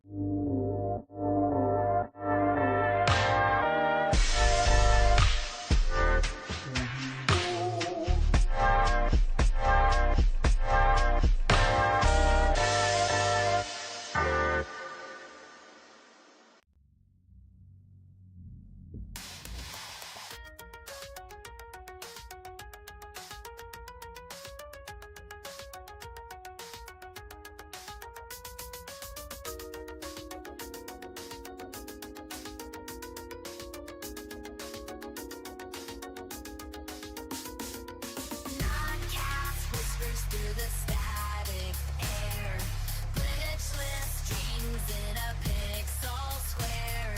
NodCast whispers through the static air. Glitchless dreams in a pixel square.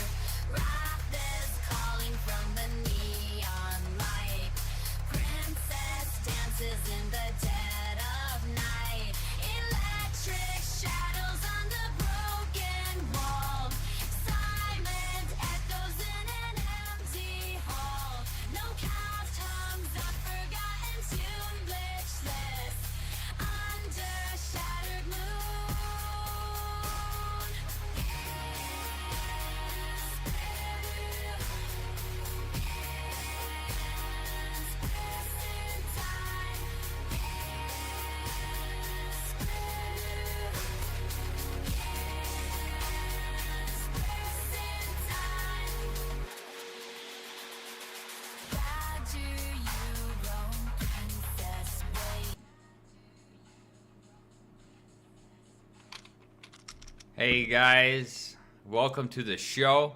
Wrath is calling from the neon light. Princess dances in the dead of night. Electric shadows on the broken wall. Silent echoes in an empty hall. No cast hums a forgotten tune, glitchless under shattered moon. Hey guys, welcome to the show.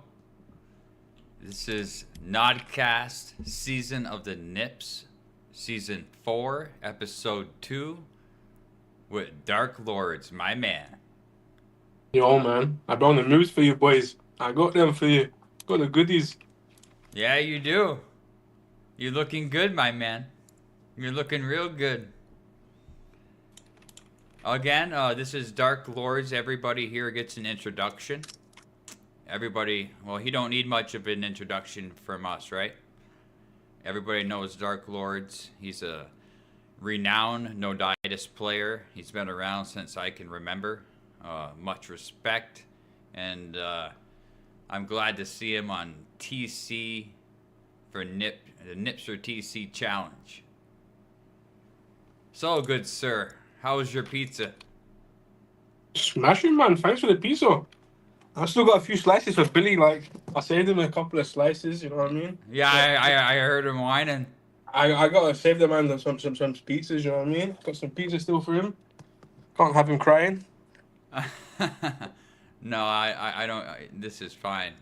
This is NodCast, Season of the Nips, Season 4, Episode 2, with DARKLORDS, my man. Yo, man, I brought the news for you boys. I got them for you. Got the goodies. Yeah, you do. You're looking good, my man. You're looking real good. Again, this is DARKLORDS. Everybody here gets an introduction. Everybody, well, he don't need much of an introduction from us, right? Everybody knows DARKLORDS. He's a renowned Noditis player. He's been around since I can remember. Much respect. And I'm glad to see him on TC for the Nips or TC Challenge. So, good sir. How was your pizza? Smashing, man. Thanks for the pizza. I still got a few slices for Billy. Like, I saved him a couple of slices, you know what I mean? Yeah, I heard him whining. I gotta save the man some pizzas, you know what I mean? Got some pizza still for him. Can't have him crying. No, I don't. This is fine.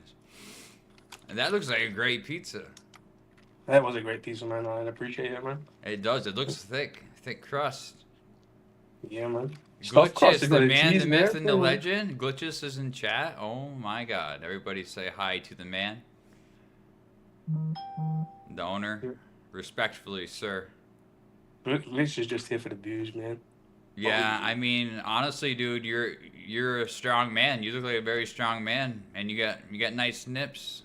And that looks like a great pizza. That was a great pizza, man. I appreciate it, man. It does. It looks thick crust. Yeah, man. Glitches, the man, the myth, and the legend. Glitches is in chat. Oh my God! Everybody say hi to the man, the owner. Respectfully, sir. Glitch is just here for the views, man. Yeah, I mean, honestly, dude, you're a strong man. You look like a very strong man, and you got nice nips.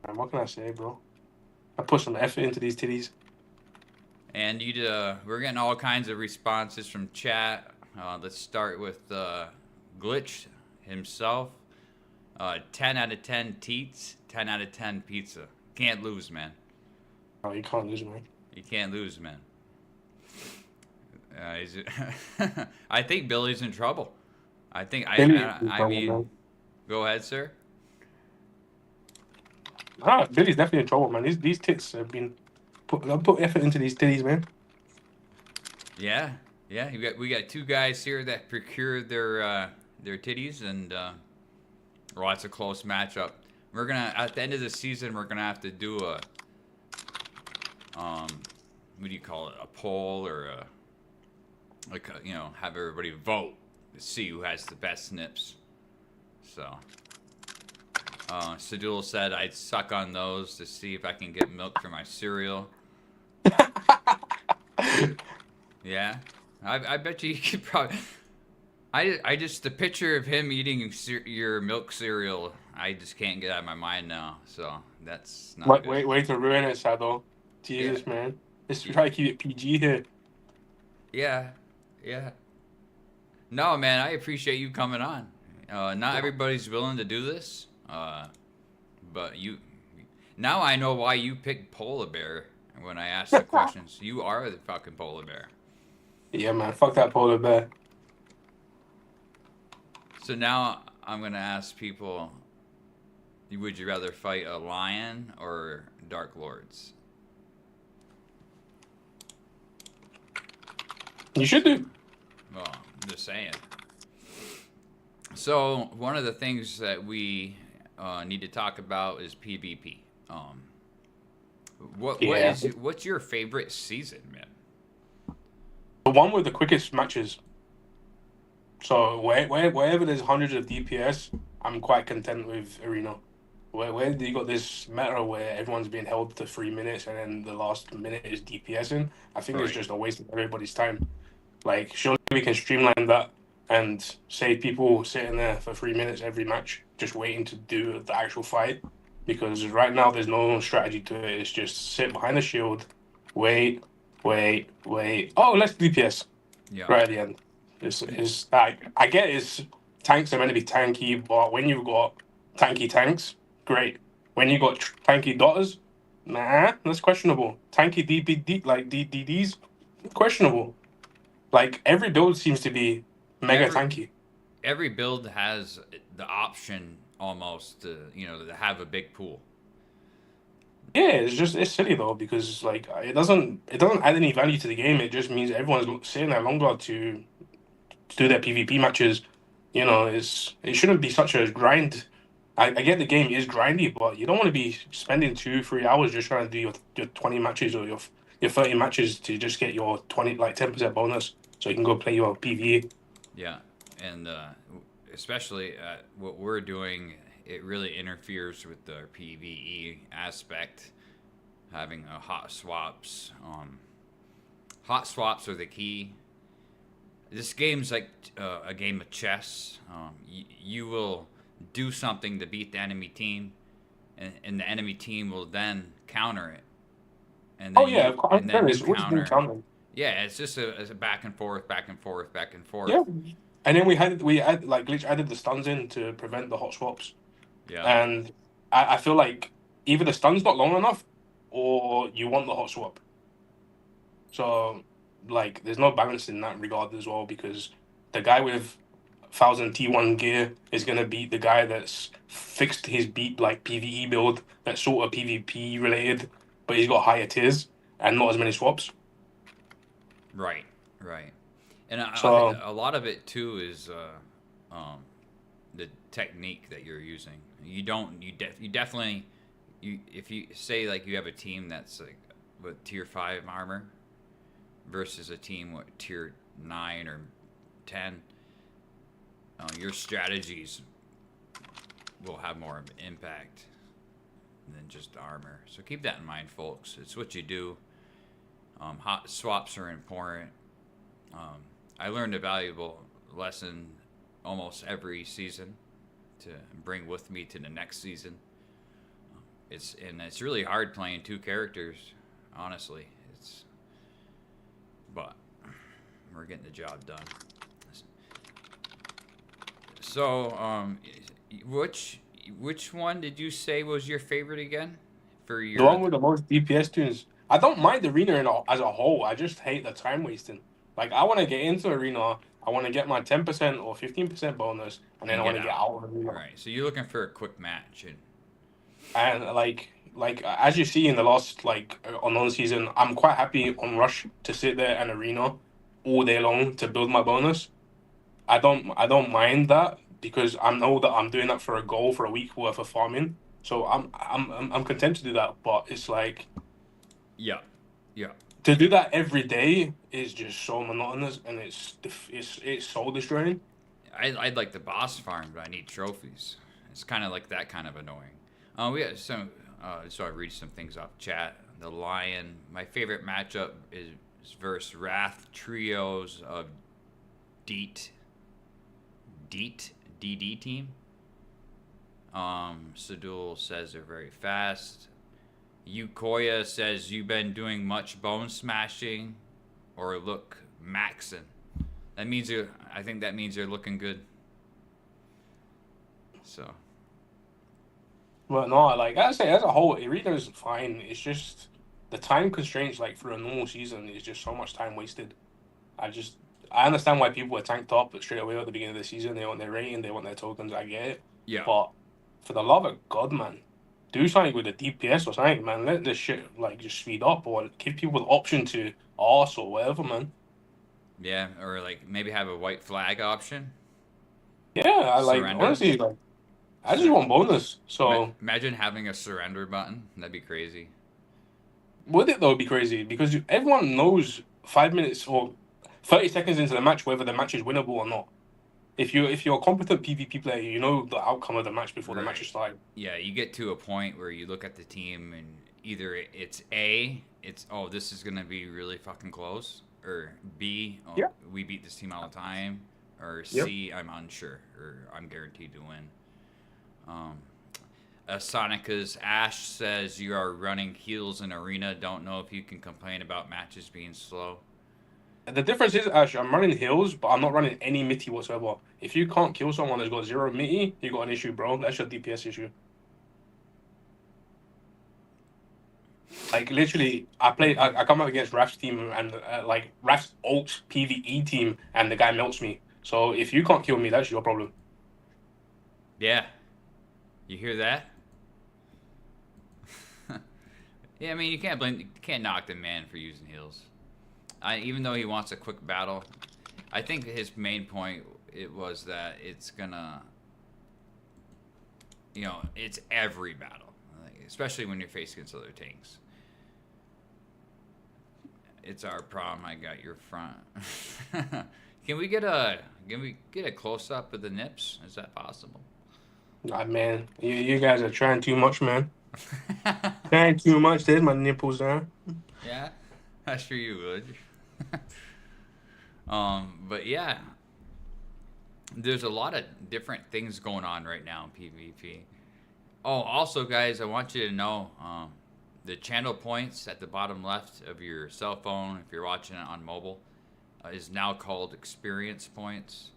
Man, what can I say, bro? I put some effort into these titties. And we're getting all kinds of responses from chat. Let's start with Glitch himself. 10 out of 10 teats, 10 out of 10 pizza. Can't lose, man. Oh, you can't lose, man. You can't lose, man. I think Billy's in trouble. I mean, go ahead, sir. Billy's definitely in trouble, man. These tits have been put effort into these titties, man. Yeah. We got two guys here that procured their titties, and well, it's a close matchup. We're gonna at the end of the season we're gonna have to do a what do you call it? A poll or have everybody vote to see who has the best nips. So. Sadul said I'd suck on those to see if I can get milk for my cereal. Yeah, I bet you could probably. I just the picture of him eating your milk cereal, I just can't get out of my mind now. So that's not. Wait to ruin it, Sadul. Jesus, yeah. Man, let's try to keep it PG here. Yeah. No, man, I appreciate you coming on. Not everybody's willing to do this, but you. Now I know why you picked polar bear when I asked the questions. You are the fucking polar bear. Yeah, man. Fuck that polar bear. So now I'm gonna ask people: would you rather fight a lion or Dark Lords? You should do. Well, I'm just saying. So one of the things that we need to talk about is PvP. What's your favorite season, man? The one with the quickest matches. So wherever there's hundreds of DPS, I'm quite content with Arena. Where you got this meta where everyone's being held to 3 minutes and then the last minute is DPSing, I think it's Right. just a waste of everybody's time. Like, surely we can streamline that and save people sitting there for 3 minutes every match, just waiting to do the actual fight. Because right now there's no strategy to it. It's just sit behind the shield, wait. Oh, let's DPS Yeah. right at the end. It's I get it's tanks are meant to be tanky, but when you've got tanky tanks, great. When you got tanky daughters, nah, that's questionable. Tanky DPD like DDs, questionable. Like every build seems to be mega tanky. Every build has the option almost to have a big pool. Yeah, it's silly though because like it doesn't add any value to the game. It just means everyone's sitting there longer to do their PvP matches. It shouldn't be such a grind. I get the game is grindy, but you don't want to be spending 2-3 hours just trying to do your 20 matches or your 30 matches to just get your 10% bonus so you can go play your PvE. Yeah, and especially what we're doing, it really interferes with the PvE aspect. Having hot swaps. Hot swaps are the key. This game's like a game of chess. You will do something to beat the enemy team, and the enemy team will then counter it. And then you counter. Yeah, it's just a back and forth, back and forth, back and forth. Yeah, and then we had like Glitch added the stuns in to prevent the hot swaps. Yeah, and I feel like either the stun's not long enough, or you want the hot swap. So, like, there's no balance in that regard as well because the guy with 1000 T1 gear is gonna beat the guy that's fixed his beat like PvE build that's sort of PvP related, but he's got higher tiers and not as many swaps. right. And I So- think a lot of it too is the technique that you're using. You definitely if you say like you have a team that's like with tier 5 armor versus a team with tier 9 or 10, your strategies will have more of an impact than just armor. So keep that in mind, folks. It's what you do. Hot swaps are important. I learned a valuable lesson almost every season to bring with me to the next season. It's really hard playing two characters, honestly. But we're getting the job done. So, which one did you say was your favorite again? The one with the most DPS tunes. I don't mind the arena as a whole. I just hate the time wasting. Like, I want to get into arena. I want to get my 10% or 15% bonus, and then I want to get out of arena. All right. So you're looking for a quick match, and like as you see in the last unknown season, I'm quite happy on Rush to sit there and arena all day long to build my bonus. I don't mind that because I know that I'm doing that for a goal for a week worth of farming. So I'm content to do that, but it's like, yeah, to do that every day is just so monotonous and it's soul destroying. I'd like the boss farm, but I need trophies. It's kind of like that kind of annoying. We have some. So I read some things off chat. The Lion. My favorite matchup is versus Wrath trios of DD team. Sadul says they're very fast. Ukoya says you've been doing much bone smashing, or look maxing. I think that means you're looking good. So But no, like I say, as a whole, arena is fine. It's just the time constraints, like for a normal season, is just so much time wasted. I just I understand why people are tanked up straight away at the beginning of the season. They want their rating, they want their tokens. I get it, yeah, but for the love of God, man, do something with the DPS or something, man. Let this shit like just speed up or give people the option to ask or whatever, man. yeah, or like maybe have a white flag option. Yeah, I like Surrender. honestly, like I just Sur- want bonus. So Imagine having a surrender button. That'd be crazy. would it though be crazy because everyone knows 5 minutes or 30 seconds into the match whether the match is winnable or not. If you're a competent PvP player, you know the outcome of the match before the match is Right. started. Yeah, you get to a point where you look at the team and either it's oh, this is gonna be really fucking close, or B, oh, Yeah. we beat this team all the time, or Yep. C, I'm unsure, or I'm guaranteed to win. Um, Sonica's Ash says you are running heals in arena. Don't know if you can complain about matches being slow. The difference is, Ash, I'm running heals, but I'm not running any mitty whatsoever. If you can't kill someone that's got zero mitty, you got an issue, bro. That's your DPS issue. Like literally, I come up against Raf's team and like Raf's ult PVE team, and the guy melts me. So if you can't kill me, that's your problem. Yeah, you hear that? Yeah, I mean you can't knock the man for using heals. Even though he wants a quick battle, I think his main point it was that it's gonna, it's every battle, like, especially when you're faced against other tanks. It's our problem. I got your front. Can we get a close up of the nips? Is that possible? Nah, man, you guys are trying too much, man. Trying too much. There's my nipples, huh? Yeah, I'm sure you would. But yeah, there's a lot of different things going on right now in PvP. Oh, also, guys, I want you to know the channel points at the bottom left of your cell phone, if you're watching it on mobile, is now called experience points.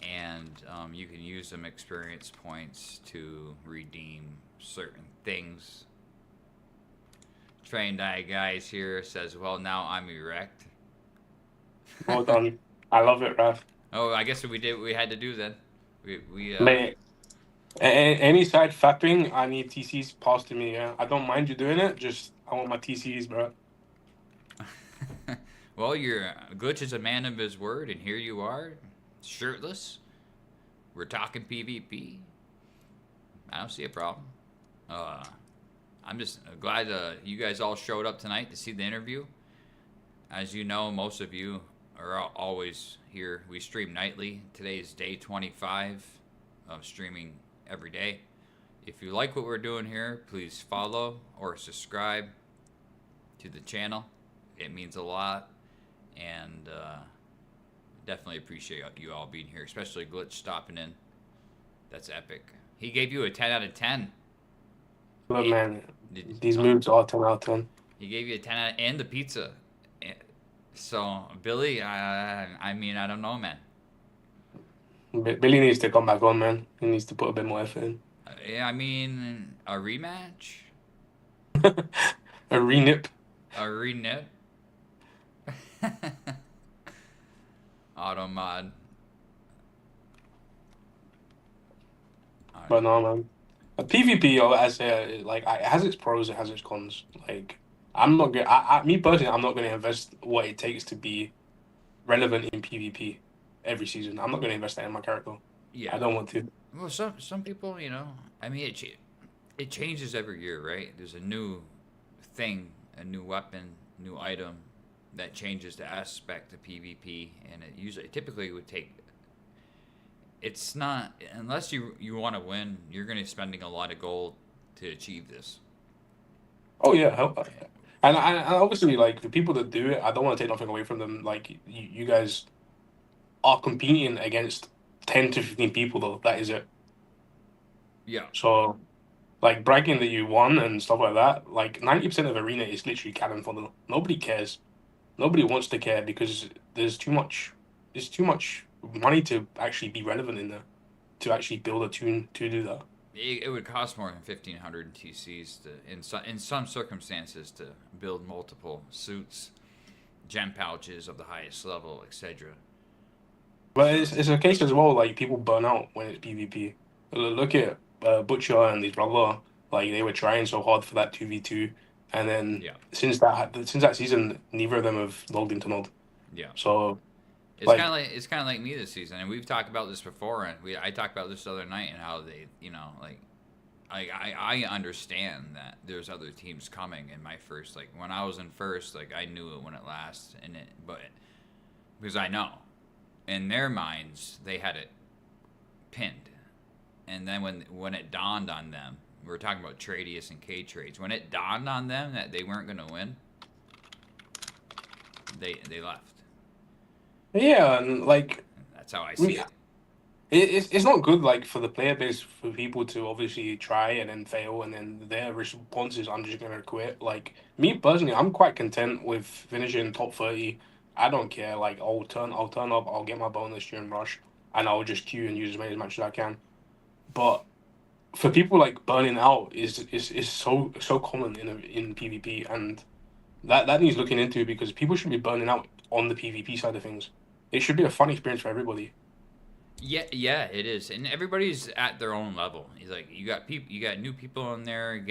And you can use them experience points to redeem certain things. Trained Eye Guys here says, well, now I'm erect. Well done. I love it, Raf. Oh, I guess we had to do then. We Mate, any side fapping, I need TCs passed to me. Yeah, I don't mind you doing it. Just I want my TCs, bro. Well, Glitch is a man of his word, and here you are, shirtless. We're talking PvP. I don't see a problem. I'm just glad you guys all showed up tonight to see the interview. As you know, most of you are always here. We stream nightly. Today is day 25 of streaming every day. If you like what we're doing here, please follow or subscribe to the channel. It means a lot, and definitely appreciate you all being here, especially Glitch stopping in. That's epic. He gave you a 10 out of 10. Look, man, these moves are 10 out of 10. He gave you a 10 out and the pizza. So, Billy, I mean, I don't know, man. Billy needs to come back on, man. He needs to put a bit more effort in. Yeah, I mean, a rematch? A renip. A renip? Auto mod. But no, man. A PvP, as like, it has its pros, it has its cons. Like, I'm not gonna. Me personally, I'm not gonna invest what it takes to be relevant in PvP every season. I'm not gonna invest that in my character. Yeah. I don't want to. Well, some people, I mean, it changes every year, right? There's a new thing, a new weapon, new item that changes the aspect of PvP, and it typically would take. It's not unless you want to win, you're going to be spending a lot of gold to achieve this. Oh yeah, and obviously, like the people that do it, I don't want to take nothing away from them. Like you guys are competing against 10 to 15 people, though. That is it. Yeah. So, like bragging that you won and stuff like that. Like 90% of arena is literally cannon fodder. Nobody cares. Nobody wants to care because there's too much. There's too much money to actually be relevant in there. to actually build a tune to do that. It would cost more than 1,500 TCs in some circumstances to build multiple suits, gem pouches of the highest level, etc. But it's a case as well, like people burn out when it's PvP. Look at Butcher and his brother, like they were trying so hard for that 2v2, and then Yeah, since that season, neither of them have logged into Node. yeah. So It's like, kind of like me this season, and we've talked about this before, and I talked about this the other night, and how they, like I understand that there's other teams coming in my first, like when I was in first, like I knew it when it last, but because I know in their minds they had it pinned, and then when it dawned on them, we were talking about Tradius and K trades. When it dawned on them that they weren't going to win, they left. yeah, and like That's how I see it. it's not good like for the player base for people to obviously try and then fail and then their response is I'm just gonna quit. Like me personally, I'm quite content with finishing top 30. I don't care. Like I'll turn up, I'll get my bonus during rush, and I'll just queue and use as many matches as I can. But for people like burning out is so common in PvP, and that needs looking into because people should be burning out on the PvP side of things. It should be a fun experience for everybody. Yeah, it is, and everybody's at their own level. He's like, you got new people in there.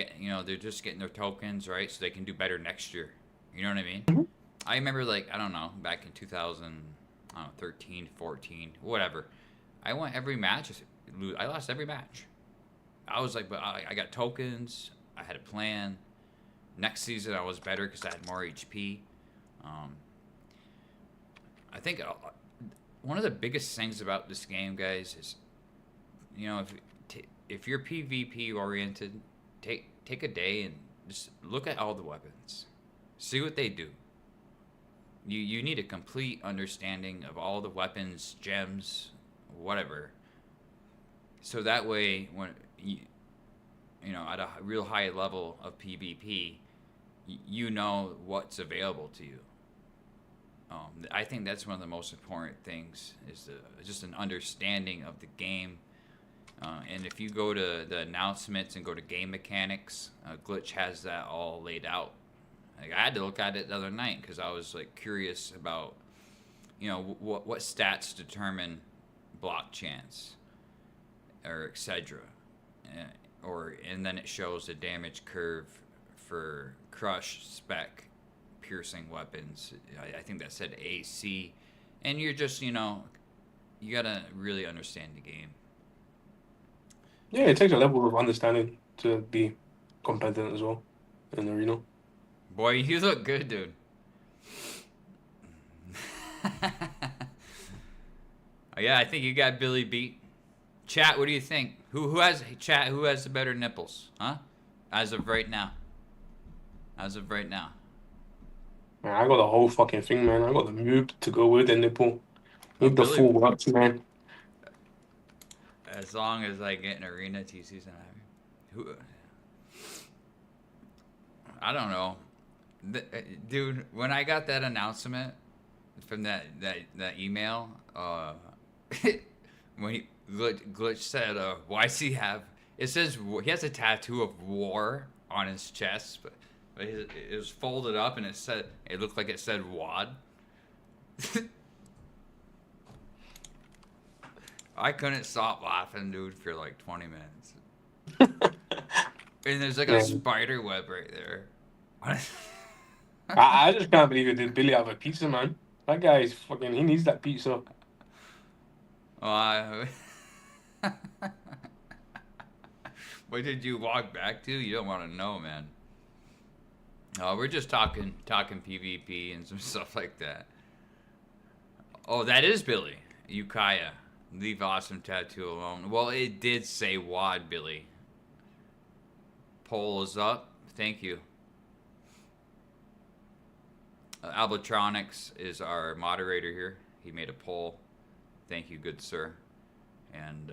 They're just getting their tokens, right, so they can do better next year. You know what I mean? Mhm. I remember, like, I don't know, back in 2013, 14, whatever. I won every match. I lost every match. I was like, but I got tokens. I had a plan. Next season, I was better because I had more HP. I think one of the biggest things about this game, guys, is if you're PvP oriented, take a day and just look at all the weapons, see what they do. You need a complete understanding of all the weapons, gems, whatever. So that way, when at a real high level of PvP, you know what's available to you. I think that's one of the most important things is just an understanding of the game. And if you go to the announcements and go to game mechanics, Glitch has that all laid out. Like, I had to look at it the other night because I was like curious about, what stats determine block chance, or etc. And then it shows the damage curve for crush, spec, piercing weapons. I think that said AC, and you're just you gotta really understand the game. Yeah, it takes a level of understanding to be competent as well in the arena. Boy, you look good, dude. Yeah, I think you got Billy beat. Chat, what do you think? Who has the better nipples? Huh? As of right now. Man, I got the whole fucking thing, man. I got the moob to go with the nipple. Oh, Need the Billy, full works, man. as long as I get an arena TCs and who, I don't know. Dude, when I got that announcement from that email, when Glitch said, "Why does he have?" It says he has a tattoo of war on his chest, but it was folded up and it looked like it said WAD. I couldn't stop laughing, dude, for like 20 minutes. And there's like a spider web right there. I just can't believe it did Billy have a pizza, man. That guy is fucking. He needs that pizza. Oh, what did you walk back to? You don't want to know, man. We're just talking PvP and some stuff like that. Oh, that is Billy. Ukiah. Leave awesome tattoo alone. Well, it did say WAD, Billy. Poll is up. Thank you. Albatronics is our moderator here. He made a poll. Thank you, good sir. And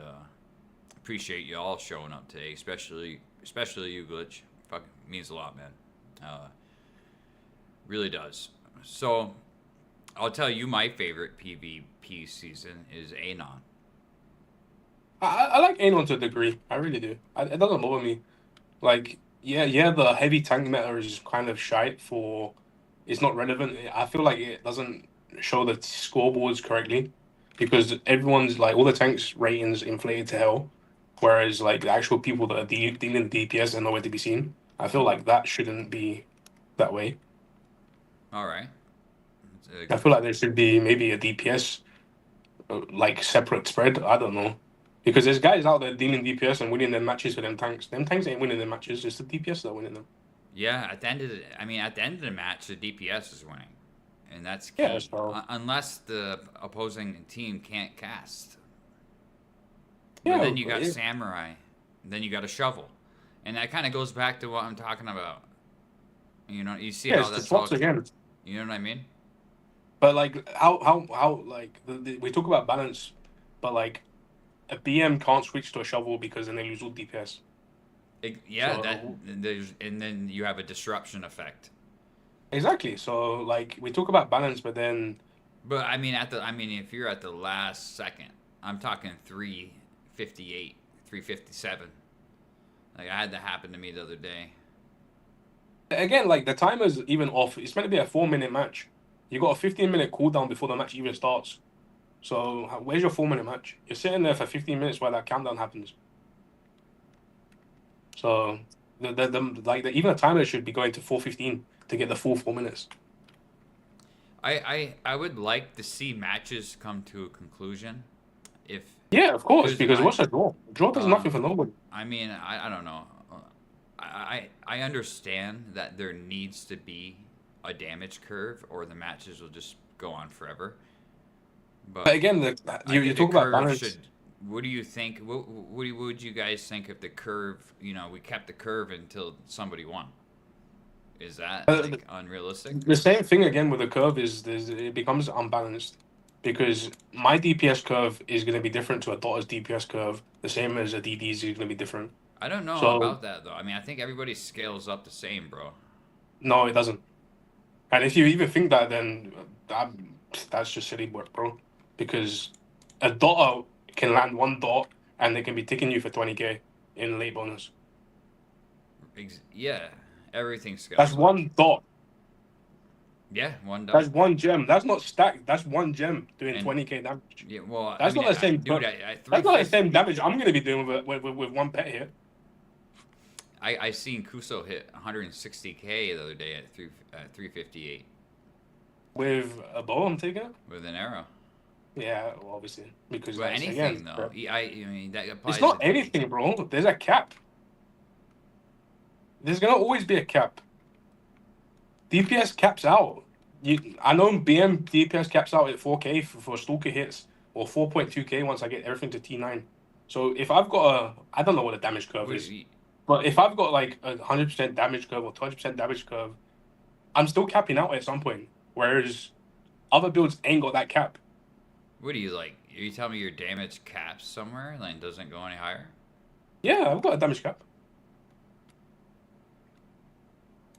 appreciate you all showing up today, especially you, Glitch. Fucking means a lot, man. Really does. So, I'll tell you my favorite PvP season is Anon. I like Anon to a degree. I really do. It doesn't bother me. Like, yeah, the heavy tank meta is kind of shite for. It's not relevant. I feel like it doesn't show the scoreboards correctly because everyone's like all the tanks ratings inflated to hell, whereas like the actual people that are dealing DPS are nowhere to be seen. I feel like that shouldn't be that way. All right. I feel like there should be maybe a DPS like separate spread. I don't know. Because there's guys out there dealing DPS and winning their matches for them tanks. Them tanks ain't winning their matches, it's the DPS that are winning them. Yeah, at the end of the match, the DPS is winning, and that's Yeah, key. so Unless the opposing team can't cast, but yeah, then you got Samurai, and then you got a shovel, and that kind of goes back to what I'm talking about. You know, you see yeah, how it's the that's all. swaps again. You know what I mean? But like how like we talk about balance, but like a BM can't switch to a shovel because then they lose all DPS. Yeah, that So there's and then you have a disruption effect. exactly. So like we talk about balance, but then But if you're at the last second, I'm talking 358, 357. Like I had that happen to me the other day. again, like the timer's even off. It's meant to be a 4 minute match. You got a 15 minute cooldown before the match even starts. So where's your 4 minute match? You're sitting there for 15 minutes while that countdown happens. So even the timer should be going to 4:15 to get the full 4 minutes. I would like to see matches come to a conclusion. If Yeah, of course, because because what's a draw? Draw does uh, nothing for nobody. I don't know. I understand that there needs to be a damage curve, or the matches will just go on forever. But But again, I you think the talk about curve balance. should. What do you think? What would you guys think if the curve? We kept the curve until somebody won. Is that Uh, like unrealistic? the same thing again with the curve is it becomes unbalanced because my DPS curve is going to be different to a daughter's DPS curve, the same as a DD's is going to be different. I don't know So about that though. I think everybody scales up the same, bro. no, it doesn't. And if you even think that, then that, that's just silly work, bro. Because a daughter can land one dot and they can be ticking you for 20k in late bonus. Yeah, everything That's scales up. one dot. Yeah, one That's dot. one gem. That's not stacked. That's one gem doing And 20k damage. yeah, well, That's not the same. dude, That's not the 350. same damage I'm gonna be doing with one pet here. I seen Kuso hit 160k the other day at 358 With a bow, I'm taking it. with an arrow. Yeah, well, obviously because But that's anything again. though, that applies. It's not anything, bro. There's a cap. There's gonna always be a cap. DPS caps out. I know BM DPS caps out at 4k for stalker hits or 4.2k once I get everything to T9. So if I've got I don't know what the damage curve is, but if I've got like 100% damage curve or 20% damage curve, I'm still capping out at some point. Whereas other builds ain't got that cap. What do you like? Are you telling me your damage caps somewhere and doesn't go any higher? Yeah, I've got a damage cap.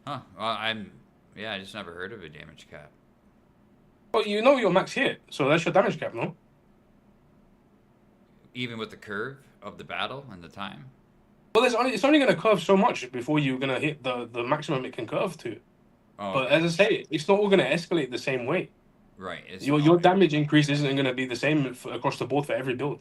Huh? Well, I just never heard of a damage cap. Well, you know your max hit, so that's your damage cap, no? Even with the curve of the battle and the time. Well, it's only going to curve so much before you're going to hit the maximum it can curve to. Oh, But okay. as I say, it's not all going to escalate the same way. Right. Your damage increase isn't going to be the same across the board for every build.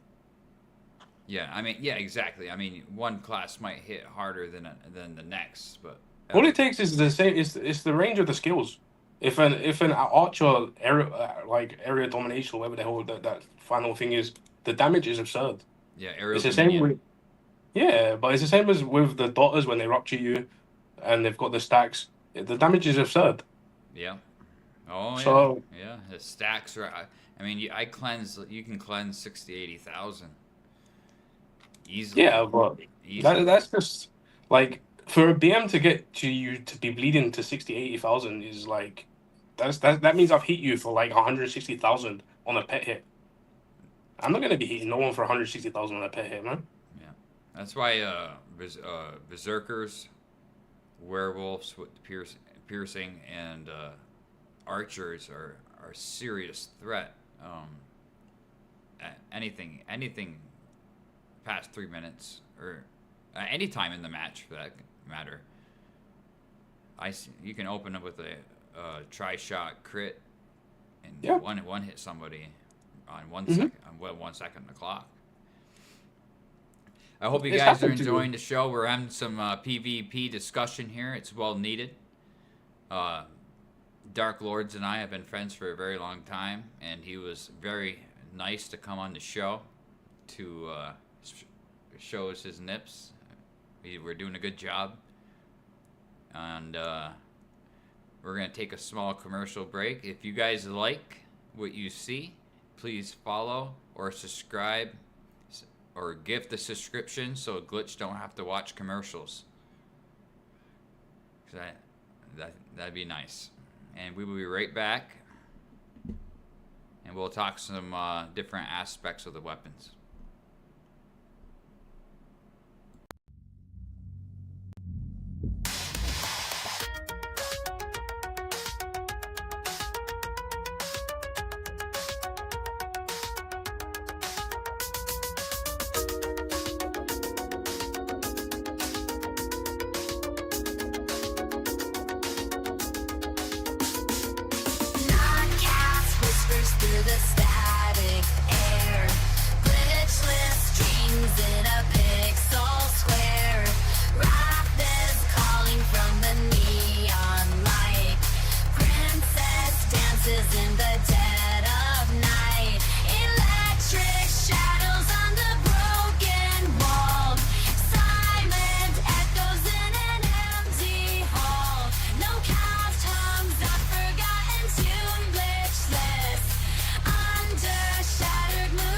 Yeah, yeah, exactly. One class might hit harder than the next, but All it takes is the same. It's the range of the skills. If an archer area domination, or whatever the hell that final thing is, the damage is absurd. yeah, aerial It's the same dominion. yeah, but it's the same as with the daughters when they rupture you, and they've got the stacks. The damage is absurd. Yeah. Oh So yeah. The stacks are. You can cleanse 60, 80,000 easily. yeah, but that's just like for a BM to get to you to be bleeding to 60,000, 80,000 is like that means I've hit you for like 160,000 on a pet hit. I'm not gonna be hitting no one for 160,000 on a pet hit, man. Yeah, that's why berserkers, werewolves with piercing, and archers are serious threat. Anything past 3 minutes, or any time in the match for that matter. You can open up with a tri-shot crit and one hit somebody on 1 second, on 1 second on the clock. I hope you guys are enjoying the show. We're having some PvP discussion here. It's well needed. Dark Lords and I have been friends for a very long time, and he was very nice to come on the show to show us his nips. We're doing a good job. And we're going to take a small commercial break. If you guys like what you see, please follow or subscribe or gift a subscription so Glitch don't have to watch commercials. That'd be nice. And we will be right back. And we'll talk some different aspects of the weapons. NodCast whispers through the static air. Glitchless dreams in a pixel square. Wrath is calling from the neon light. Princess dances in the dead of night. Electric shadows on the broken wall. Silent echoes in an empty hall. No cast hums a forgotten tune. Glitchless under shattered moon.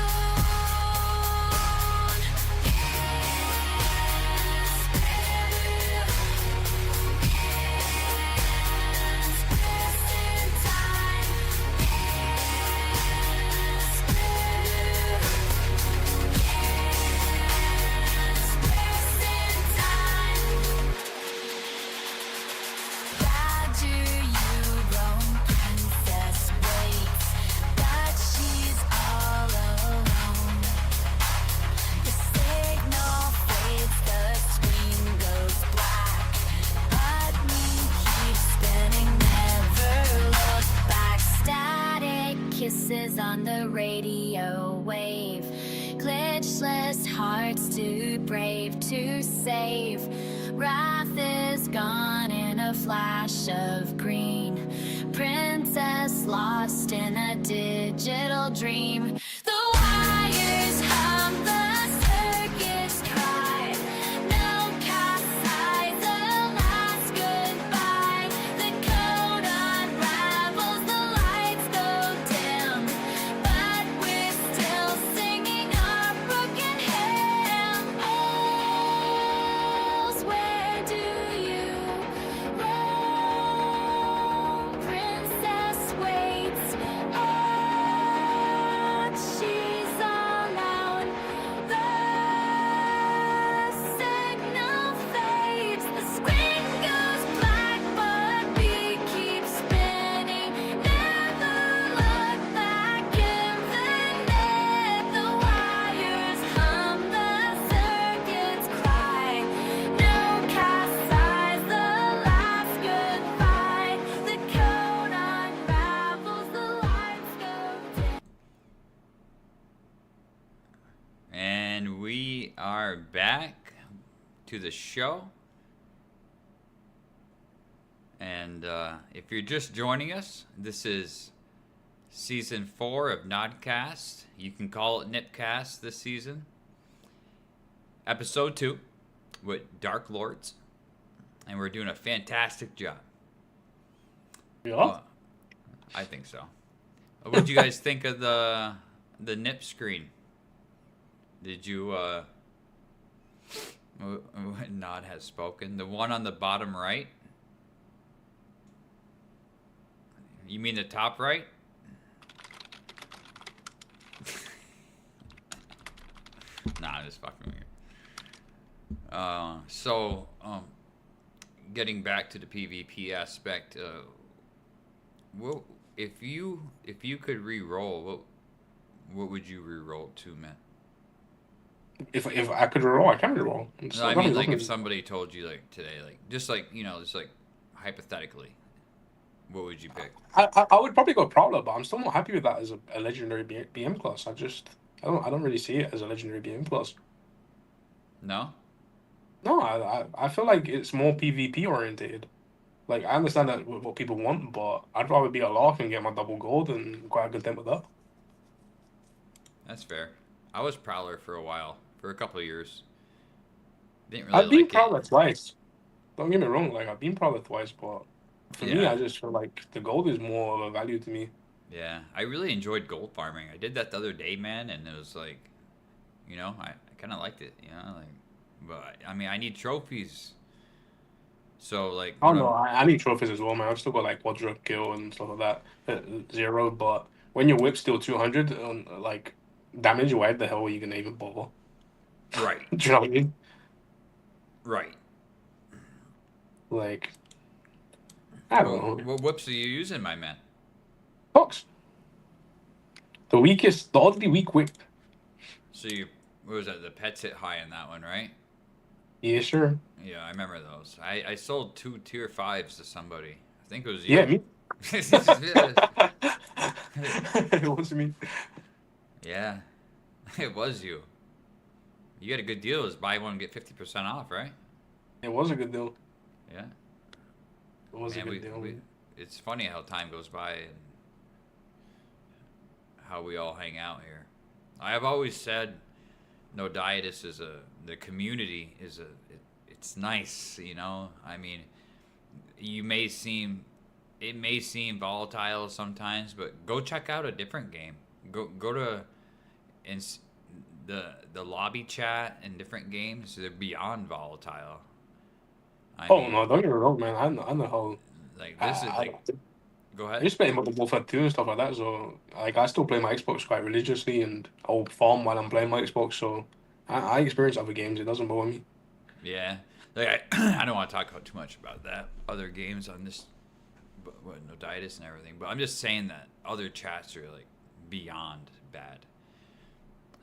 Kisses on the radio wave. Glitchless hearts too brave to save. Wrath is gone in a flash of green. Princess lost in a digital dream. The wires hum, the circuits cry. No cast sides, the last goodbye. The code unravels, the lights go dim. But we're still singing our broken hymn. Elves, where do you roam? Princess waits. Oh, she's alone. The signal fades. The screen goes black, but we keep spinning. Never look back in the net. The wires hum, the circuits cry. No cast size, the last goodbye. The code unravels, the lights go dim. And we are back to the show. And if you're just joining us, this is season 4 of NodCast. You can call it Nipcast this season. Episode 2 with Dark Lords. And we're doing a fantastic job. Yeah. I think so. What did you guys think of the nip screen? Did you Nod has spoken. The one on the bottom right? You mean the top right? Nah, I'm just fucking with you. Getting back to the PvP aspect, well, if you could re-roll, what would you re-roll to, man? if I could roll, I can roll. No, I mean like if somebody told you like today, like just like just like hypothetically, what would you pick? I would probably go Prowler, but I'm still not happy with that as a legendary BM class. I don't really see it as a legendary BM class. No. No, I feel like it's more PvP oriented. Like I understand that what people want, but I'd rather be a Lark and get my double gold and quite content with that. That's fair. I was Prowler for a while, for a couple of years. Didn't really I've been like it. Prowler twice. Don't get me wrong, like I've been Prowler twice, but for me, Yeah. I just feel like the gold is more of a value to me. Yeah. I really enjoyed gold farming. I did that the other day, man, and it was like, I kind of liked it, like, but I mean, I need trophies. So like I when don't know. I'm I need trophies as well, man. I've still got like quadra kill and stuff like that, zero. But when your whip's still 200 on like damage, why the hell are you gonna even bother? right, Do you know what I mean? right. Like I don't Well, know. what whips are you using, my man? Fox, the oddly weak whip. So you, what was that? The pets hit high in that one, right? Yeah, sure. Yeah, I remember those. I sold 2 tier 5s to somebody. I think it was Yeah, you. me. Yeah. It was me. Yeah, it was you. You got a good deal. It was buy one get 50% off, right? It was a good deal. Yeah. It was a Man, good deal. it's funny how time goes by and how we all hang out here. I have always said, no Dietis is the community is it's nice, I mean, you may seem, it may seem volatile sometimes, but go check out a different game. Go to, and the lobby chat in different games, they're beyond volatile. I Oh mean, no, don't get me wrong, man. I know how. like this is I, like, go I ahead. used to play Modern Warfare 2 and stuff like that, so like I still play my Xbox quite religiously and I'll farm while I'm playing my Xbox, so I experience other games, it doesn't bother me. Yeah, like I don't want to talk too much about that other games on this, but what Noditis and everything. But I'm just saying that other chats are like beyond bad.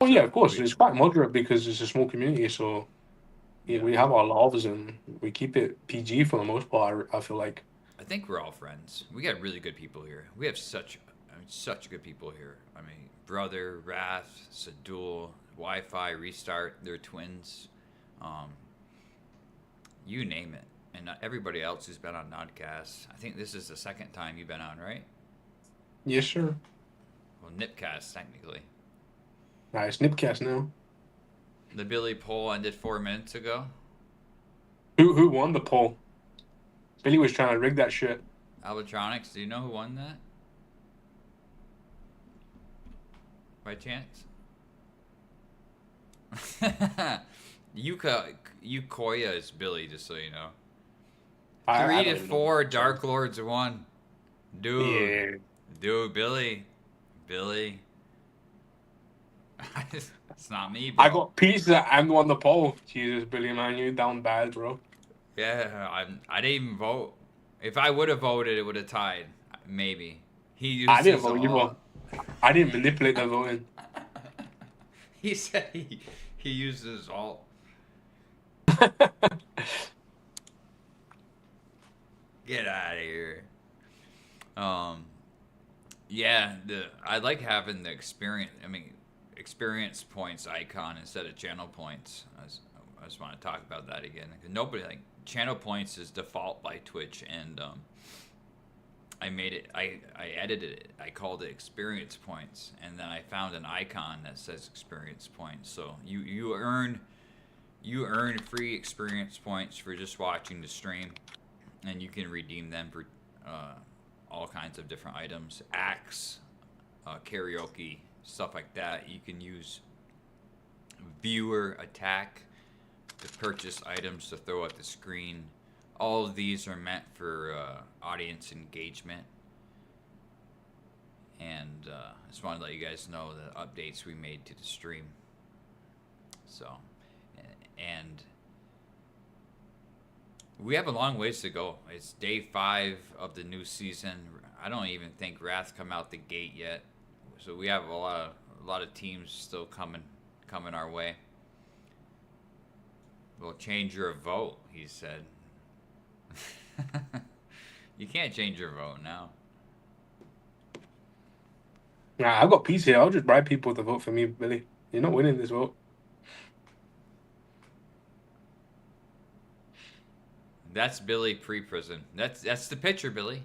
Oh yeah, So of course, it's quite moderate because it's a small community, so yeah, yeah, we have our laughs and we keep it PG for the most part, I feel like. I think we're all friends. We got really good people here. We have such good people here. I mean, brother, Wrath, Sadul, Wi-Fi, Restart. They're twins. Um, you name it. And everybody else who's been on Nodcast. I think this is the second time you've been on, right? Yes, sure. Well, Nipcast technically. Nice, Nipcast now. The Billy poll ended 4 minutes ago. Who won the poll? Billy was trying to rig that shit. Albatronics, do you know who won that? By chance? Ukoya is Billy, just so you know. I 3 don't to even 4, know. Dark Lords won. Dude. Yeah. Dude, Billy. It's not me, bro. I got pizza and won the poll. Jesus, Billy, man, you down bad, bro. Yeah, I didn't even vote. If I would have voted, it would have tied. Maybe. He used I didn't his vote. You all. vote. I didn't manipulate the voting. He said he used his all. Get out of here. Yeah, I like having the experience. I mean, experience points icon instead of channel points. I just want to talk about that again. Nobody like channel points is default by Twitch, and I made it. I edited it. I called it experience points, and then I found an icon that says experience points. So you earn free experience points for just watching the stream, and you can redeem them for all kinds of different items, axe, karaoke, stuff like that. You can use viewer attack to purchase items to throw at the screen. All of these are meant for audience engagement. And I just wanted to let you guys know the updates we made to the stream. So, and we have a long ways to go. It's day 5 of the new season. I don't even think Wrath come out the gate yet. So we have a lot of teams still coming our way. Well, change your vote, he said. You can't change your vote now. Nah, I got peace here. I'll just bribe people to vote for me, Billy. You're not winning this vote. That's Billy pre-prison. That's the picture, Billy.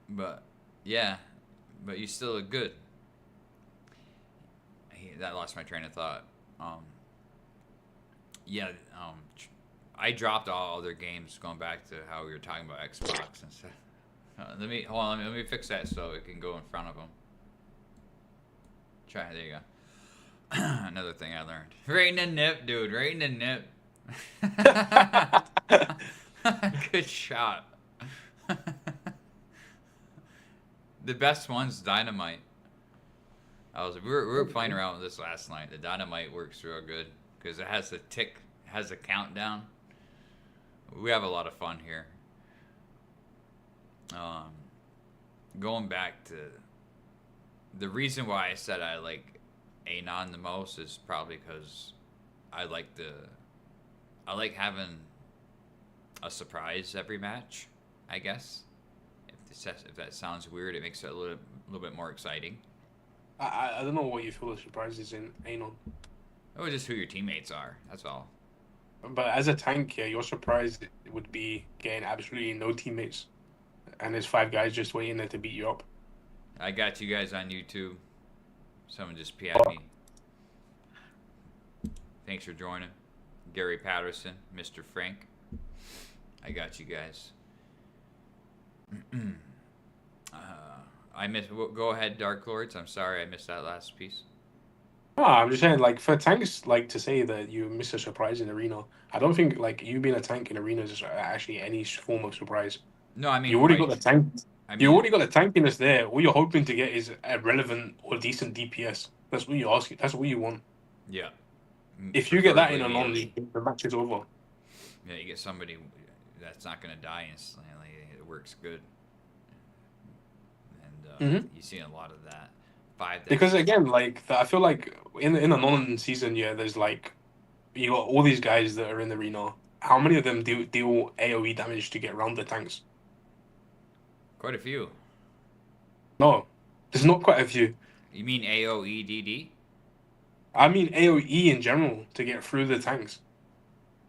But yeah, but you still look good. That lost my train of thought. Yeah, I dropped all other games going back to how we were talking about Xbox and stuff. Let me fix that so it can go in front of them. There you go. Another thing I learned. Right in the nip, dude. Right in the nip. Good shot. The best one's dynamite. We were playing around with this last night. The dynamite works real good because it has a countdown. We have a lot of fun here. Going back to the reason why I said I like Anon the most is probably because I like having a surprise every match, I guess. If that sounds weird, it makes it a little bit more exciting. I don't know what you feel the surprise is in Anon. Oh, just who your teammates are. That's all. But as a tank, yeah, your surprise would be getting absolutely no teammates. And there's 5 guys just waiting there to beat you up. I got you guys on YouTube. Someone just PM'd me. Thanks for joining. Gary Patterson, Mr. Frank. I got you guys. Go ahead, Dark Lords. I'm sorry I missed that last piece. No, I'm just saying, like, for tanks, like, to say that you miss a surprise in arena, I don't think, like, you being a tank in arena is actually any form of surprise. No, I mean you already got the tank. I mean, you already got the tankiness there. All you're hoping to get is a relevant or decent DPS. That's what you're asking. That's what you want. Yeah. If you get that in a non-league, the match is over. Yeah, you get somebody that's not going to die instantly. It works good. And you see a lot of that. Because again, like I feel like in a non-season year, there's like you got all these guys that are in the arena. How many of them deal AOE damage to get around the tanks? Quite a few. No, there's not quite a few. You mean AOE DD? I mean AOE in general to get through the tanks.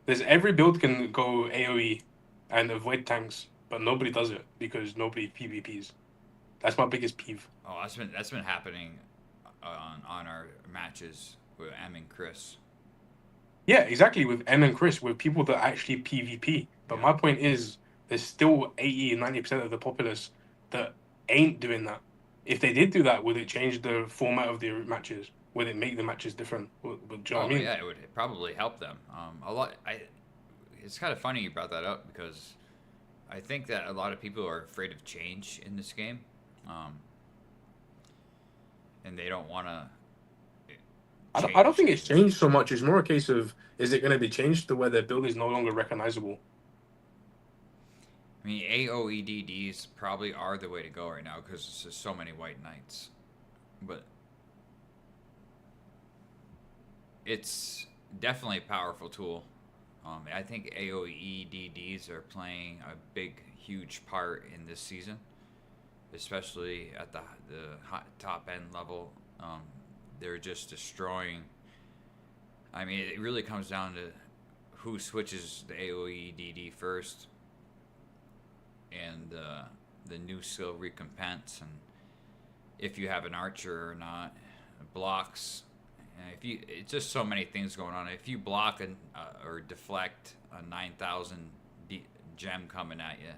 There's every build can go AOE and avoid tanks, but nobody does it because nobody PvPs. That's my biggest peeve. Oh, that's been happening on our matches with M and Chris. Yeah, exactly, with M and Chris, with people that actually PvP. But my point is, there's still 80 and 90% of the populace that ain't doing that. If they did do that, would it change the format of the matches? Would it make the matches different? Do you know what I mean? Yeah, it would probably help them. It's kind of funny you brought that up because I think that a lot of people are afraid of change in this game. And they don't want to. I don't think it's changed so much. It's more a case of, is it going to be changed to where their build is no longer recognizable? I mean, AOEDDs probably are the way to go right now because there's so many White Knights. But it's definitely a powerful tool. I think AOEDDs are playing a big, huge part in this season, especially at the top end level. They're just destroying. I mean, it really comes down to who switches the AOEDD first, and the new skill recompense, and if you have an archer or not, blocks. And it's just so many things going on. If you block or deflect a 9,000 gem coming at you,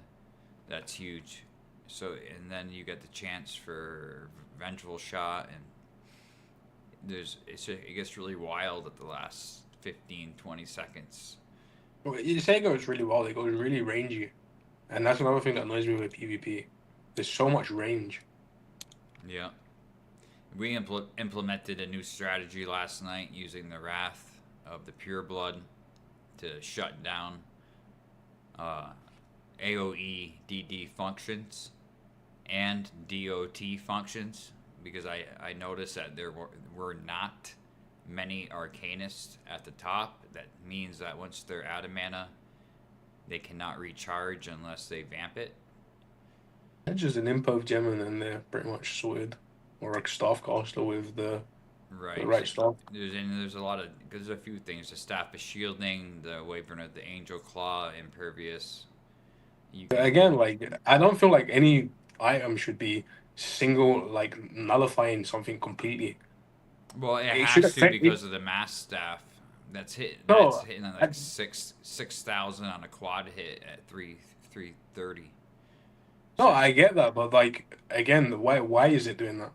that's huge. So, and then you get the chance for vengeful shot, and it gets really wild at the last 15-20 seconds. Well, you say it goes really wild, it goes really rangy, and that's another thing that annoys me with PvP. There's so much range. Yeah, we implemented a new strategy last night using the Wrath of the Pure Blood to shut down AOE DD functions and DOT functions. because I noticed that there were not many Arcanists at the top. That means that once they're out of mana, they cannot recharge unless they vamp it. It's just an impo gem and then they're pretty much sorted. Or a staff caster with the right stuff. There's a lot of, there's a few things. The Staff of Shielding, the Wyvern of the Angel Claw, Impervious. Again, like, I don't feel like any item should be like nullifying something completely. Well, it should has to affect because of the Mass Staff. That's hitting No, like I- 6,000 on a quad hit at 330. No, I get that, but like again, why is it doing that?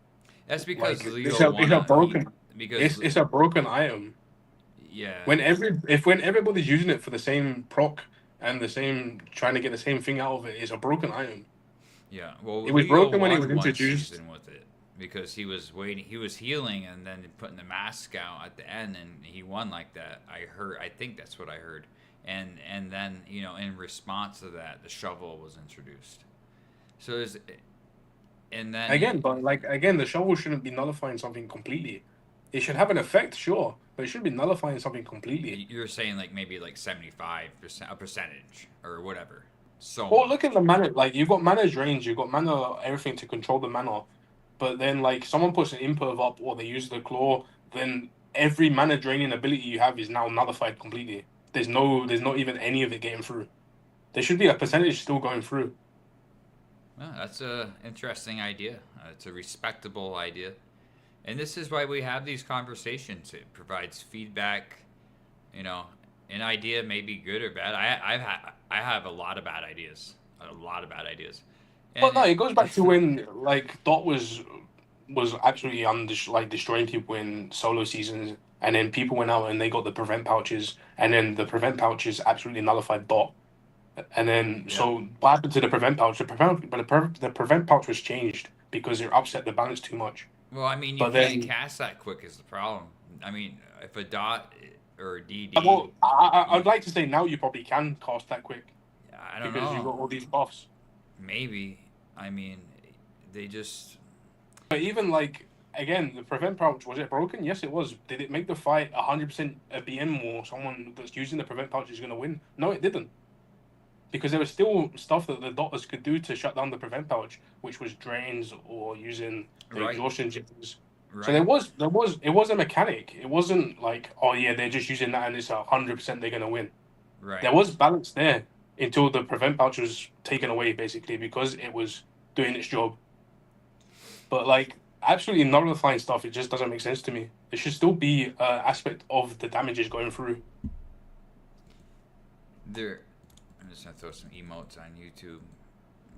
That's because Like, Leo it's a wanna broken because it's a broken item. yeah. When everybody's using it for the same proc and the same trying to get the same thing out of it, it's a broken item. Yeah, well, It was Leo broken when it won was one introduced. season with it because he was waiting, he was healing, and then putting the mask out at the end, and he won like that. I think that's what I heard, and then in response to that, the shovel was introduced. So there's, and then Again, but like again, the shovel shouldn't be nullifying something completely. It should have an effect, sure, but it shouldn't be nullifying something completely. you're saying like maybe like 75%, a percentage or whatever. So Well, look at the mana. Like you've got mana range, you've got mana everything to control the mana, but then like someone puts an imperv up or they use the claw, then every mana draining ability you have is now nullified completely. There's not even any of it getting through. There should be a percentage still going through. well, that's a interesting idea. It's a respectable idea, and this is why we have these conversations. It provides feedback. An idea may be good or bad. I have a lot of bad ideas. Well, And no, it goes back to when like Dot was absolutely destroying people in solo seasons, and then people went out and they got the prevent pouches, and then the prevent pouches absolutely nullified Dot. And then, so what happened to the prevent pouch? The prevent pouch was changed because it upset the balance too much. well, I mean, you But can't then, cast that quick is the problem. I mean, if a dot or a DD, well, I'd like to say now you probably can cast that quick I don't because you got know. all these buffs. Maybe. I mean, they just. But even like again, the prevent pouch, was it broken? Yes, it was. Did it make the fight 100% a BM or someone that's using the prevent pouch is going to win? No, it didn't. Because there was still stuff that the doctors could do to shut down the prevent pouch, which was drains or using the Right. exhaustion jitters. Right. So it was a mechanic. It wasn't like, oh yeah, they're just using that and it's 100% they're gonna win. Right. There was balance there until the prevent pouch was taken away, basically, because it was doing its job. But like absolutely nullifying stuff, it just doesn't make sense to me. It should still be an aspect of the damages going through. I'm just gonna throw some emotes on YouTube.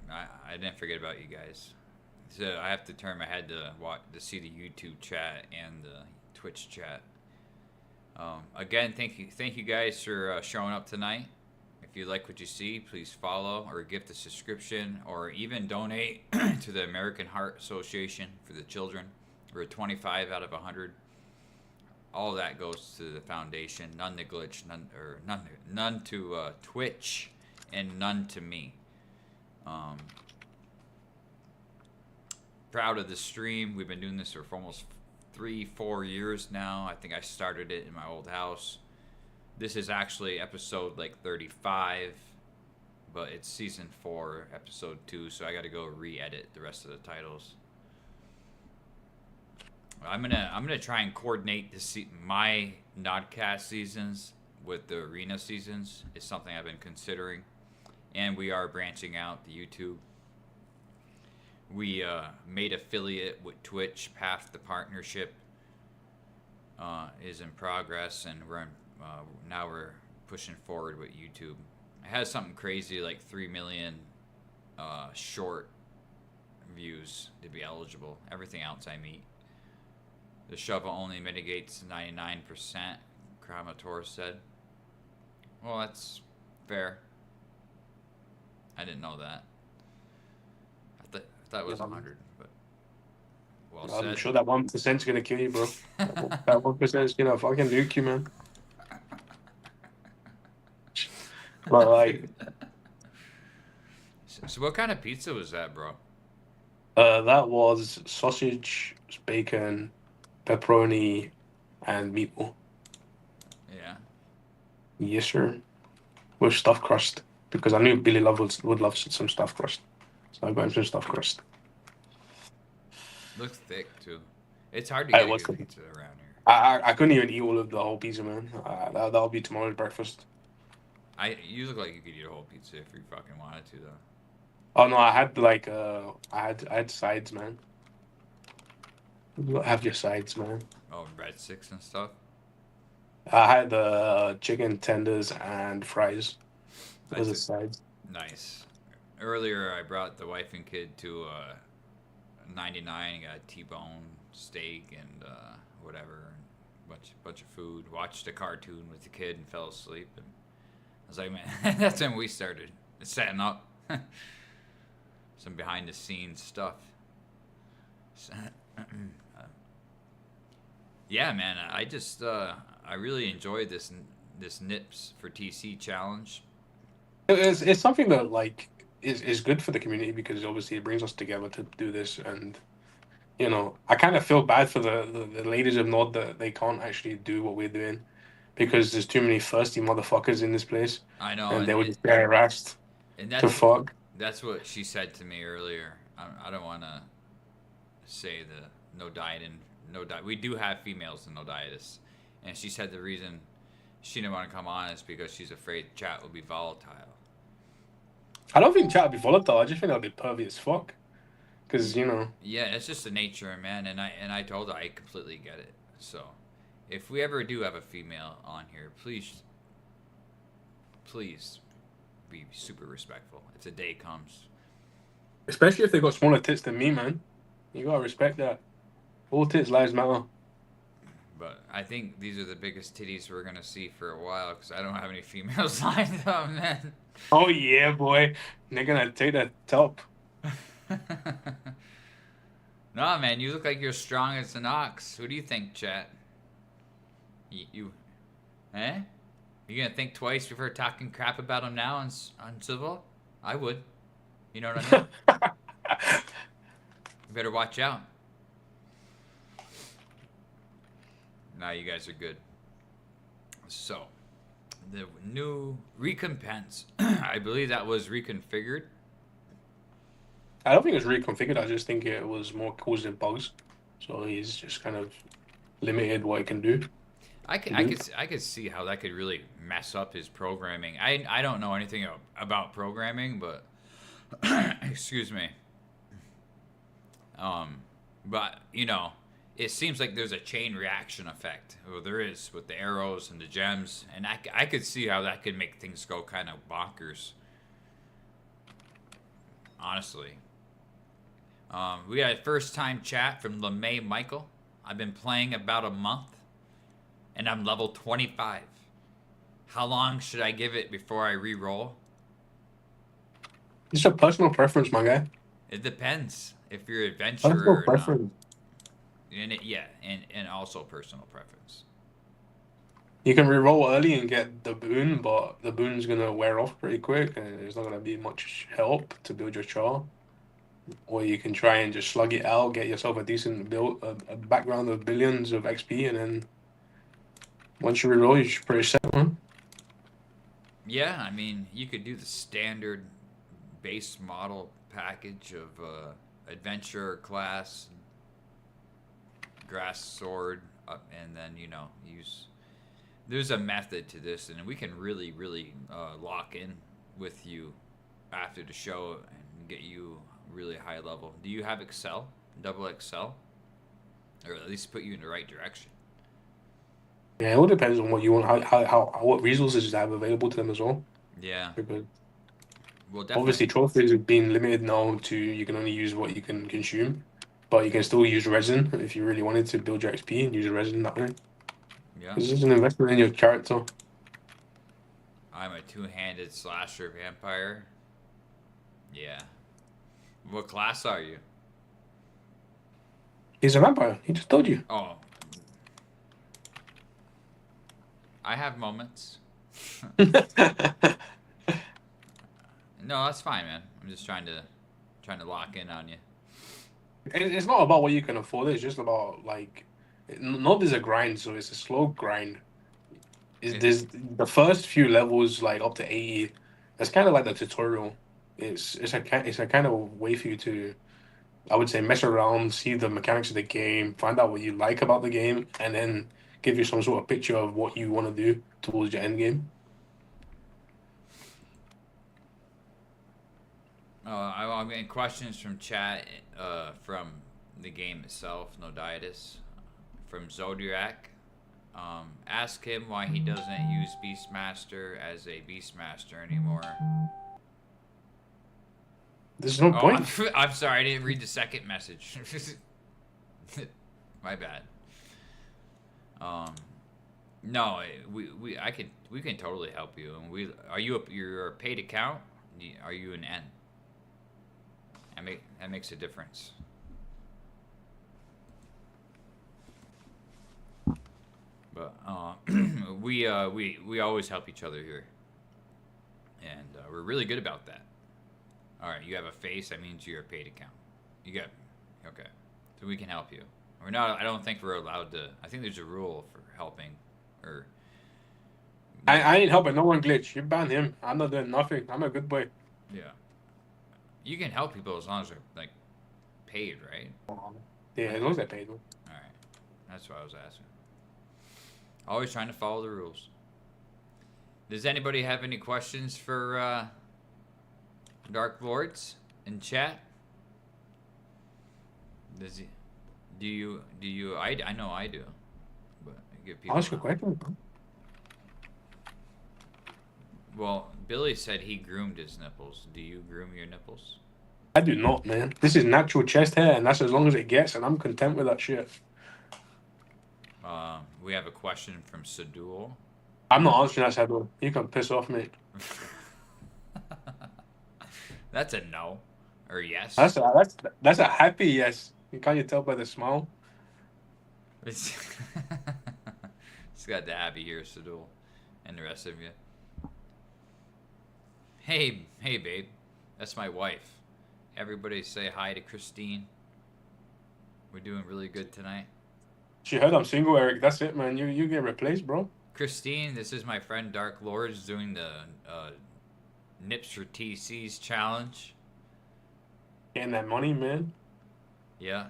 I didn't forget about you guys. So I have to turn my head to see the YouTube chat and the Twitch chat. Again, thank you guys for showing up tonight. If you like what you see, please follow or gift a subscription or even donate to the American Heart Association for the children. We're 25 out of 100. All of that goes to the foundation. None to Glitch, none to Twitch, and none to me. Proud of the stream. We've been doing this for almost 3-4 years now. I think I started it in my old house. This is actually episode like 35, but it's season 4, episode 2. So I got to go re-edit the rest of the titles. I'm gonna try and coordinate my NodCast seasons with the arena seasons. It's something I've been considering, and we are branching out the YouTube. We made affiliate with Twitch. Path the partnership is in progress, and now we're pushing forward with YouTube. It has something crazy like 3 million short views to be eligible. Everything else I meet. The shovel only mitigates 99%, Kramator said. Well, that's fair. I didn't know that. I thought it was 100, but well said. I'm sure that 1% is gonna kill you, bro. That 1% is gonna fucking nuke you, man. But like, So what kind of pizza was that, bro? That was sausage, bacon, pepperoni, and meatball. Yeah. Yes, sir. With stuffed crust because I knew Billy Love would love some stuffed crust, so I got him some stuffed crust. Looks thick too. It's hard to I get a was. good pizza around here. I couldn't even eat all of the whole pizza, man. That'll be tomorrow's breakfast. You look like you could eat a whole pizza if you fucking wanted to though. Oh no, I had like I had sides, man. You have your sides, man. Oh, breadsticks and stuff. I had chicken tenders and fries. Those That's are sides. nice. Earlier, I brought the wife and kid to 99. Got T-bone steak and whatever, bunch of food. Watched a cartoon with the kid and fell asleep. And I was like, man, that's when we started setting up some behind the scenes stuff. Yeah, man, I just I really enjoyed this Nips for TC challenge. It's something that like is good for the community because obviously it brings us together to do this, and you know I kind of feel bad for the ladies of Nod that they can't actually do what we're doing because there's too many thirsty motherfuckers in this place, I know, and they would just get harassed and to fuck. that's what she said to me earlier. I don't want to say the no diet and no diet. We do have females and no dietists, and she said the reason she didn't want to come on is because she's afraid chat will be volatile. I don't think chat would be volatile. I just think that'll be pervy as fuck. Because you know, Yeah, it's just the nature, man, and I told her I completely get it. So, if we ever do have a female on here, please be super respectful. If the day comes. especially if they got smaller tits than me, man, you gotta respect that. All tits lives matter. But I think these are the biggest titties we're gonna see for a while because I don't have any females lined up, man. Oh yeah, boy, they're gonna take that top. Nah, man, you look like you're strong as an ox. Who do you think, chat? Eh? You gonna think twice before talking crap about him now on Civil? I would. You know what I mean? You better watch out. Now you guys are good. So, the new recompense. I believe that was reconfigured. I don't think it was reconfigured. I just think it was more causing bugs. So he's just kind of limited what he can do. I could see how that could really mess up his programming. I don't know anything about programming, but excuse me. But you know, it seems like there's a chain reaction effect. Well, there is with the arrows and the gems, and I could see how that could make things go kind of bonkers. Honestly. We got a first time chat from LeMay Michael. I've been playing about a month, and I'm level 25. How long should I give it before I re-roll? It's a personal preference, my guy. It depends if you're adventurer Personal or not. preference. And also personal preference. You can re-roll early and get the boon, but the boon's gonna wear off pretty quick, and there's not gonna be much help to build your char. Or you can try and just slug it out, get yourself a decent build, a background of billions of XP, and then once you re-roll, you're pretty set, man. Yeah, I mean, you could do the standard base model package of adventurer class, grass sword, and then use. There's a method to this, and we can really lock in with you after the show and get you really high level. Do you have Excel, double Excel, or at least put you in the right direction? Yeah, it all depends on what you want, how what resources you have available to them as well. Yeah. Because Well, definitely. obviously trophies have been limited now to you can only use what you can consume, but you can still use resin if you really wanted to build your XP and use resin that way. Yeah. This is an investment in your character. I'm a two-handed slasher vampire. Yeah. What class are you? He's a vampire. He just told you. Oh. I have moments. No, that's fine, man. I'm just trying to lock in on you. It's not about what you can afford. It's just about like, not there's a grind, so it's a slow grind. Is It, there's the first few levels like up to 80. It's kind of like the tutorial. It's a kind of way for you to, I would say, mess around, see the mechanics of the game, find out what you like about the game, and then give you some sort of picture of what you want to do towards your end game. I'm getting questions from chat from the game itself, Noditis, from Zodiac. Ask him why he doesn't use Beastmaster as a Beastmaster anymore. There's no Oh, point. I'm sorry, I didn't read the second message. My bad. No, we can totally help you. And you're a paid account? Are you an N? That makes a difference. But we always help each other here, and we're really good about that. All right, you have a face. That means you're a paid account. You got okay, so we can help you. We're not. I don't think we're allowed to. I think there's a rule for helping, or I ain't helping no one glitch. You ban him. I'm not doing nothing. I'm a good boy. yeah. You can help people as long as they're like paid, right? Yeah, as long as they paid them. All right, that's what I was asking. Always trying to follow the rules. Does anybody have any questions for Dark Lords in chat? Does he? Do you? I know I do, but I give people. Ask a question. Well, Billy said he groomed his nipples. Do you groom your nipples? I do not, man. This is natural chest hair, and that's as long as it gets, and I'm content with that shit. We have a question from Sadul. I'm not answering that, Sado. You can piss off, mate. That's a no, or yes. That's a happy yes. Can't you tell by the smile? It's got the happy here, Sadul, and the rest of you. Hey, babe, that's my wife. Everybody say hi to Christine. We're doing really good tonight. She heard I'm single, Eric. That's it, man. You get replaced, bro. Christine, this is my friend Dark Lords doing the Nips for TCs challenge. Getting that money, man. Yeah.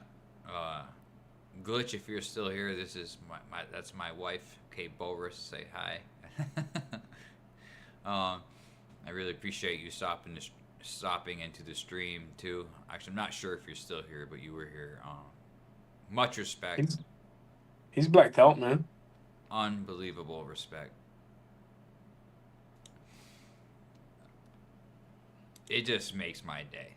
Glitch, if you're still here, this is that's my wife, Kate Boris. Say hi. I really appreciate you stopping into the stream too. Actually, I'm not sure if you're still here, but you were here. Much respect. He's blacked out, man. Unbelievable respect. It just makes my day.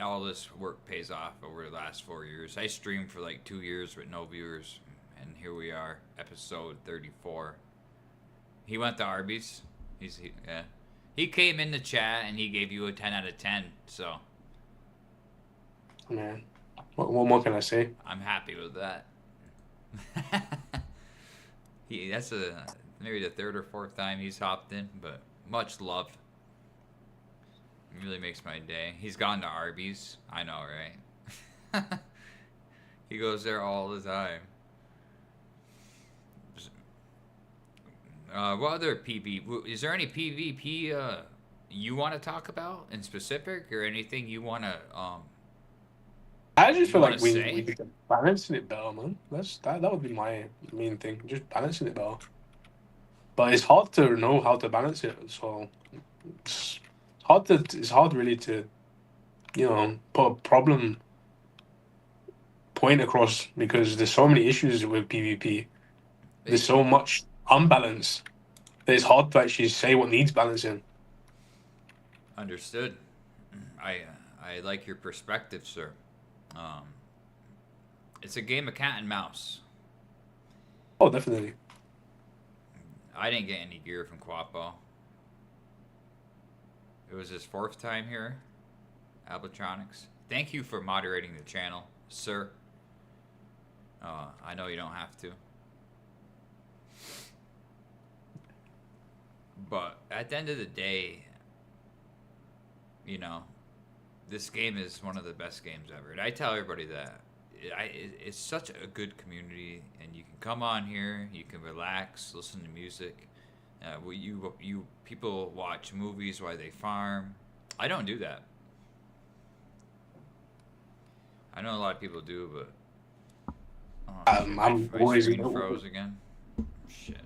All this work pays off over the last 4 years. I streamed for like 2 years with no viewers, and here we are, episode 34. He went to Arby's. He came in the chat and he gave you a 10 out of 10. So, man, what more can I say? I'm happy with that. That's maybe the third or fourth time he's hopped in, but much love. It really makes my day. He's gone to Arby's. I know, right? He goes there all the time. What other PvP? Is there any PvP you want to talk about in specific, or anything you want to I just feel like we say? need to balancing it better, man. That would be my main thing. Just balancing it better. But it's hard to know how to balance it. So it's hard really to, put a problem point across because there's so many issues with PvP. There's so much unbalance that it's hard to actually say what needs balancing. Understood. I like your perspective, sir. It's a game of cat and mouse. Oh, definitely. I didn't get any gear from Quapo. It was his 4th time here. Albatronics. Thank you for moderating the channel, sir. I know you don't have to. But at the end of the day, this game is one of the best games ever. And I tell everybody that. It's such a good community, and you can come on here, you can relax, listen to music. You people watch movies while they farm. I don't do that. I know a lot of people do, but I'm my always screen froze again. Shit.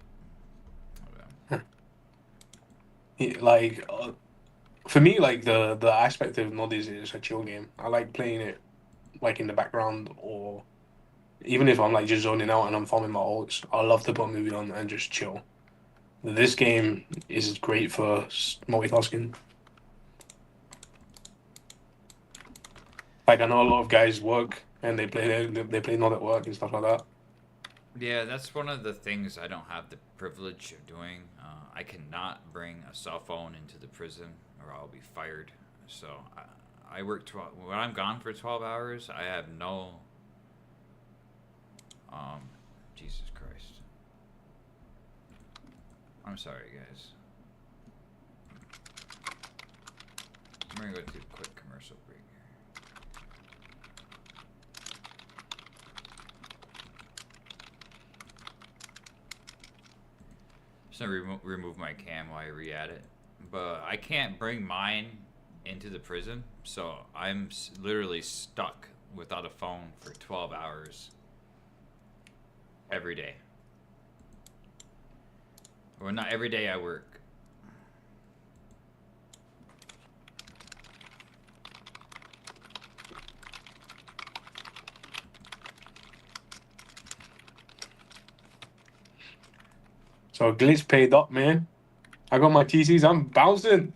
like for me, like the aspect of Nod is it's a chill game. I like playing it like in the background, or even if I'm like just zoning out and I'm farming my ults, I love to put a movie on and just chill. This game is great for multitasking. Like I know a lot of guys work and they play Nod at work and stuff like that. Yeah, that's one of the things I don't have the privilege of doing. I cannot bring a cell phone into the prison or I'll be fired. So I work 12. When I'm gone for 12 hours, I have no. Jesus Christ. I'm sorry, guys. I'm gonna go to a quick commercial break here. Just gonna remove my cam while I re-add it, but I can't bring mine into the prison, so I'm literally stuck without a phone for 12 hours every day. Well, not every day I work. So Glitch paid up, man. I got my TCs. I'm bouncing.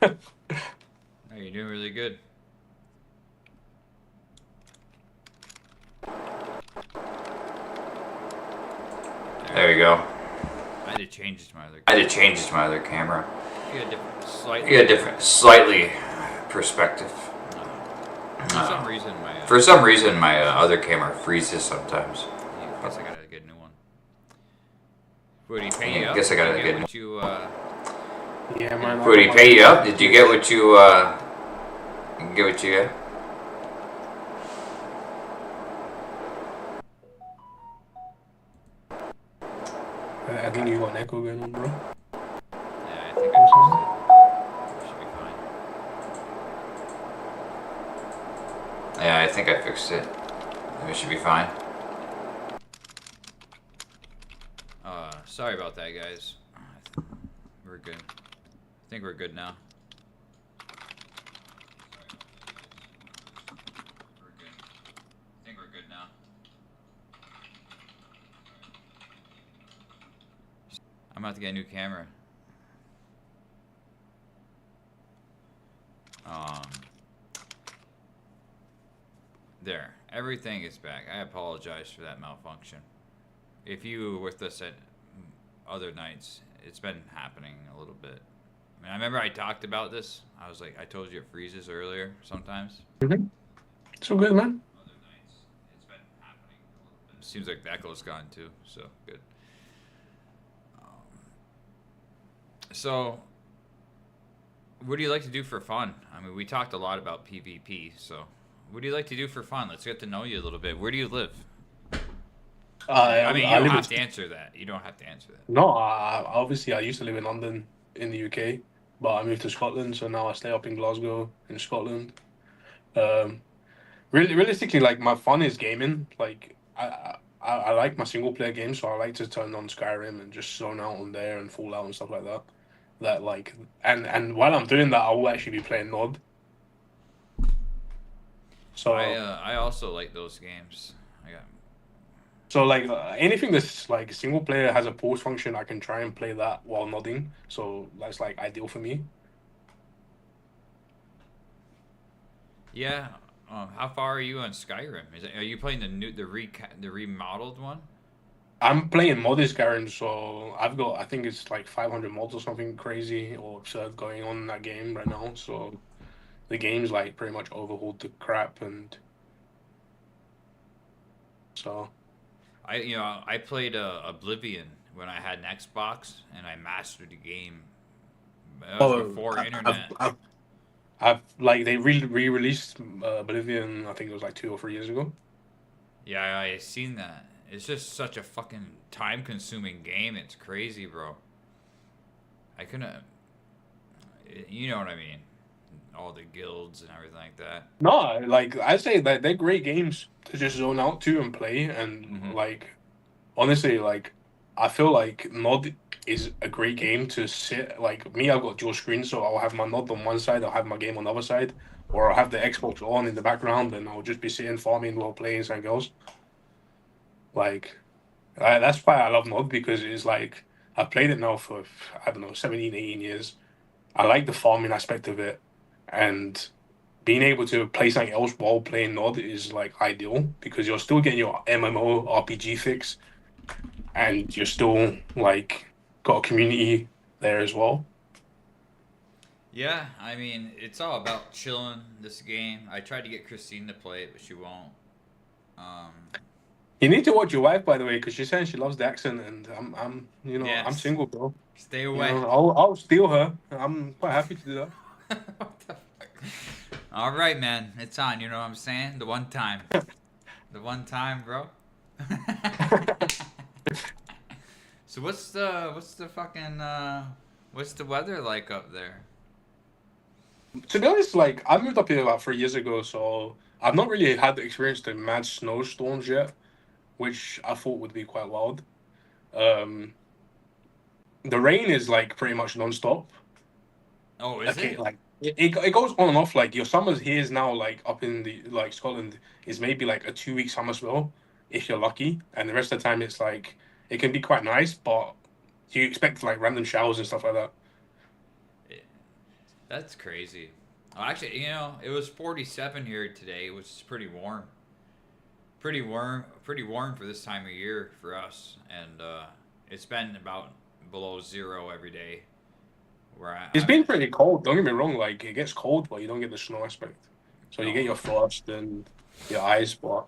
Oh, you're doing really good. There we go. I had to change it to my other camera. Get a different, slightly perspective. For some reason, my other camera freezes sometimes. I guess I gotta get a new one. Would he pay you up? Guess I gotta get what you. Yeah, man. Would he pay you up? Did you get what you? Get what you got? I think you got an echo going on, bro. Yeah, I think I fixed it. Should be fine. Yeah, I think I fixed it. It should be fine. Sorry about that, guys. We're good. I think we're good now. I'm about to get a new camera. There. Everything is back. I apologize for that malfunction. If you were with us at other nights, it's been happening a little bit. I mean, I remember I talked about this. I was like, I told you it freezes earlier sometimes. Mm-hmm. So good, man. Other nights, it's been happening a little bit. Seems like the echo's gone too, so good. So, what do you like to do for fun? I mean, we talked a lot about PvP, so what do you like to do for fun? Let's get to know you a little bit. Where do you live? I mean, you don't have to answer that. You don't have to answer that. No, obviously I used to live in London in the UK, but I moved to Scotland, so now I stay up in Glasgow in Scotland. Realistically, like my fun is gaming. Like I like my single player games, so I like to turn on Skyrim and just zone out on there and Fallout and stuff like that. That like and while I'm doing that, I will actually be playing Nod. So I also like those games. So like anything that's like single player has a pause function, I can try and play that while nodding. So that's like ideal for me. Yeah. How far are you on Skyrim? Are you playing the remodeled one? I'm playing modded Skyrim, so I've got I think it's like 500 mods or something crazy or absurd going on in that game right now. So the game's like pretty much overhauled to crap, and so. I played Oblivion when I had an Xbox, and I mastered the game. Before internet. they re-released Oblivion. I think it was like 2 or 3 years ago. Yeah, I seen that. It's just such a fucking time-consuming game. It's crazy, bro. I couldn't. You know what I mean? All the guilds and everything like that. No, like I say that they're great games to just zone out to and play, and Mm-hmm. like honestly, like I feel like Nod is a great game to sit. Like me, I've got dual screen, so I'll have my Nod on one side, I'll have my game on the other side, or I'll have the Xbox on in the background, and I'll just be sitting farming while playing something else. Like that's why I love Nod because it's like I've played it now for I don't know 17, 18 years. I like the farming aspect of it, and being able to play something else while playing Nod is like ideal because you're still getting your MMO RPG fix and you're still like got a community there as well. Yeah, I mean, it's all about chilling this game. I tried to get Christine to play it, but she won't. Um, You need to watch your wife, by the way, because she's saying she loves the accent, and I'm yes. single, bro. Stay away. I'll steal her. I'm quite happy to do that. What the fuck? All right, man. It's on. You know what I'm saying? The one time. The one time, bro. So what's the fucking what's the weather like up there? To be honest, like I moved up here about 3 years ago, so I've not really had the experience the mad snowstorms yet, which I thought would be quite wild. Um, the rain is like pretty much non-stop. Oh, is Okay, it? like it goes on and off. Like your summers here is now like up in the like Scotland is maybe like a 2 week summer spell if you're lucky, and the rest of the time it's like it can be quite nice, but you expect like random showers and stuff like that. That's crazy. Well, actually, it was 47 here today, which is pretty warm. Pretty warm for this time of year for us, and it's been about below zero every day. Where It's I'm been at. pretty cold. Don't get me wrong. Like it gets cold, but you don't get the snow aspect. So you No, get your frost and your ice, but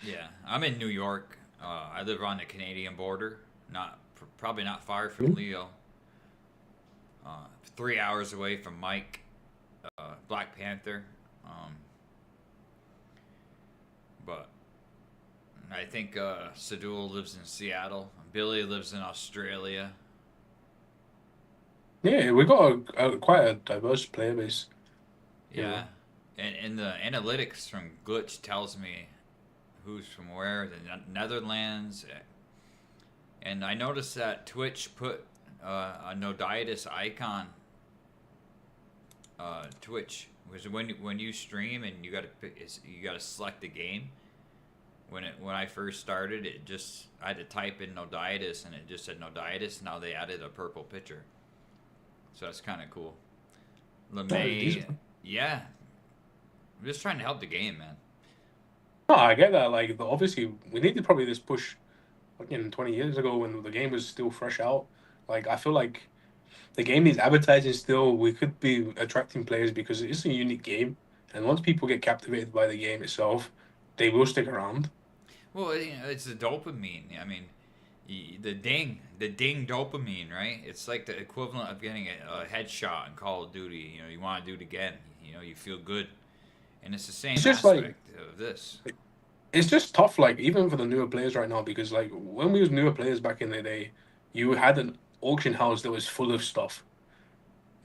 yeah, I'm in New York. I live on the Canadian border, probably not far from Mhm. Leo. 3 hours away from Mike, Black Panther. Um, but I think Sadul lives in Seattle. Billy lives in Australia. Yeah, we got quite a diverse player base. You Yeah, know, and the analytics from Glitch tells me who's from where. The Netherlands, and I noticed that Twitch put a Noditis icon. Twitch was when you stream and you gotta select the game. When I first started, I had to type in Noditis and it just said Noditis. Now they added a purple picture, so that's kind of cool. that is LeMay, decent. yeah, I'm just trying to help the game, man. No, I get that. Like, obviously, we needed probably this push, fucking 20 years ago when the game was still fresh out. Like, I feel like the game needs advertising still. We could be attracting players because it is a unique game, and once people get captivated by the game itself, they will stick around. Well, it's the dopamine. I mean, the ding dopamine, right? It's like the equivalent of getting a headshot in Call of Duty. You want to do it again. You feel good, and it's the It's same just like aspect of this. it's just tough. Like, even for the newer players right now, because like when we was newer players back in the day, you had an auction house that was full of stuff.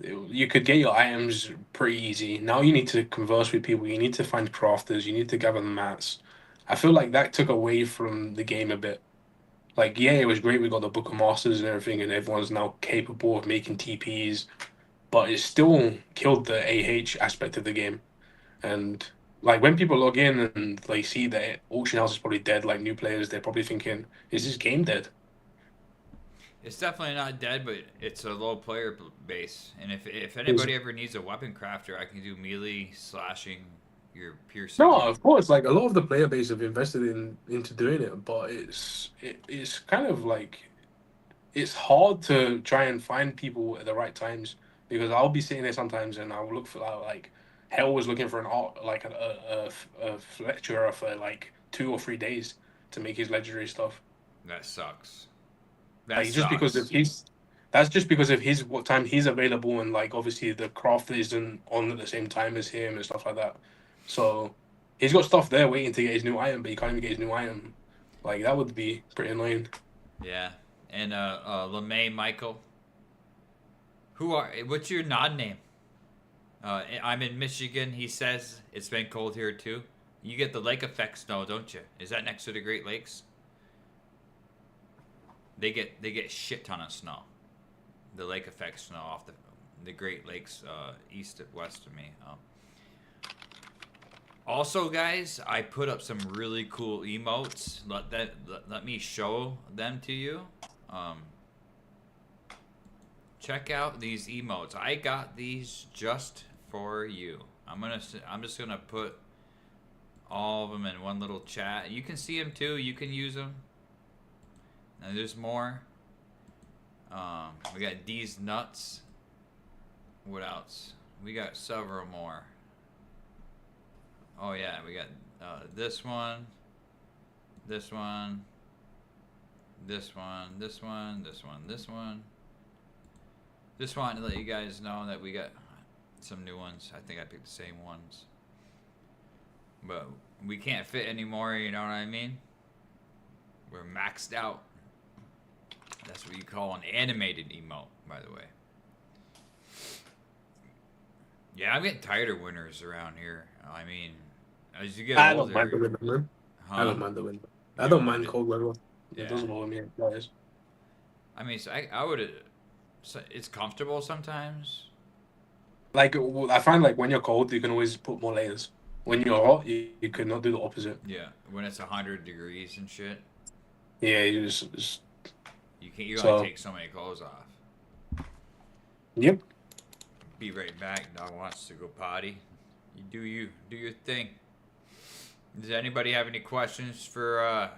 You could get your items pretty easy. Now you need to converse with people. You need to find crafters. You need to gather the mats. I feel like that took away from the game a bit. Like, yeah, it was great. We got the Book of Masters and everything, and everyone's now capable of making TPs, but it still killed the AH aspect of the game. And like when people log in and they see that auction house is probably dead, like new players, they're probably thinking, "Is this game dead?" It's definitely not dead, but it's a low player base. And if 'Cause- anybody ever needs a weapon crafter, I can do melee, slashing, your No, piercing. of course, like a lot of the player base have invested into doing it, but it's kind of like it's hard to try and find people at the right times because I'll be sitting there sometimes and I'll look for like Hell was looking for an art like a lecturer for like 2 or 3 days to make his legendary stuff. That sucks. That Like just because sucks. That's just because of his what time he's available, and like obviously the craft isn't on at the same time as him and stuff like that. So he's got stuff there waiting to get his new item, but he can't even get his new item. Like that would be pretty annoying. Yeah. And LeMay Michael. What's your Nod name? I'm in Michigan, he says. It's been cold here too. You get the lake effect snow, don't you? Is that next to the Great Lakes? They get shit ton of snow. The lake effect snow off the Great Lakes east of west of me. Also, guys, I put up some really cool emotes. Let me show them to you. Check out these emotes. I got these just for you. I'm just gonna put all of them in one little chat. You can see them too. You can use them. And there's more. We got these nuts. What else? We got several more. Oh yeah, we got this one, this one, this one, this one, this one, this one. Just wanted to let you guys know that we got some new ones. I think I picked the same ones. But we can't fit anymore, you know what I mean? We're maxed out. That's what you call an animated emote, by the way. Yeah, I'm getting tired of winters around here. I mean, as you get I older... don't mind the winter, man. Huh? I don't mind the winter. I You don't don't mind mind it? cold weather. Yeah. It doesn't bother me, guys. I mean, so I would... So it's comfortable sometimes. Like I find like when you're cold, you can always put more layers. When you're hot, you could not do the opposite. Yeah, when it's 100 degrees and shit, Yeah, you just you can you So- only take so many clothes off. yep. Be right back. Dog wants to go potty. You do your thing. Does anybody have any questions for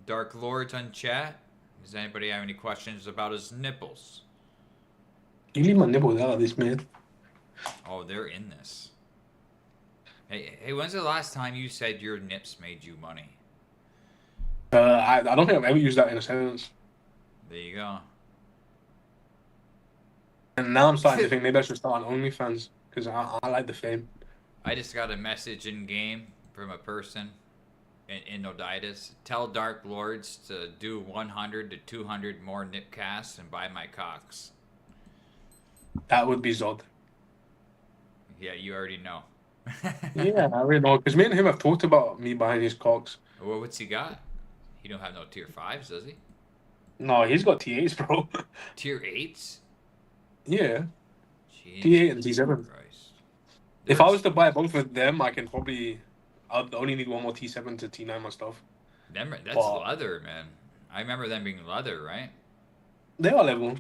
Dark Lords on chat? Does anybody have any questions about his nipples? You leave my nipples out of this, man. Oh, they're in this. Hey, when's the last time you said your nips made you money? I don't think I've ever used that in a sentence. There you go. And now I'm starting to think maybe I should start on OnlyFans because I like the fame. I just got a message in game from a person in Noditis. Tell Dark Lords to do 100 to 200 more nip casts and buy my cocks. That would be Zod. Yeah, you already know. Yeah, I really know because me and him have talked about me buying his cocks. Well, what's he got? He don't have no tier 5s, does he? No, he's got T8s, bro. Tier 8s? Yeah, Jeez, T8 and T7. Christ. If I was to buy both of them, I can probably. I'd only need one more T7 to T9 my stuff. That's Wow. leather, man. I remember them being leather, right? They are level,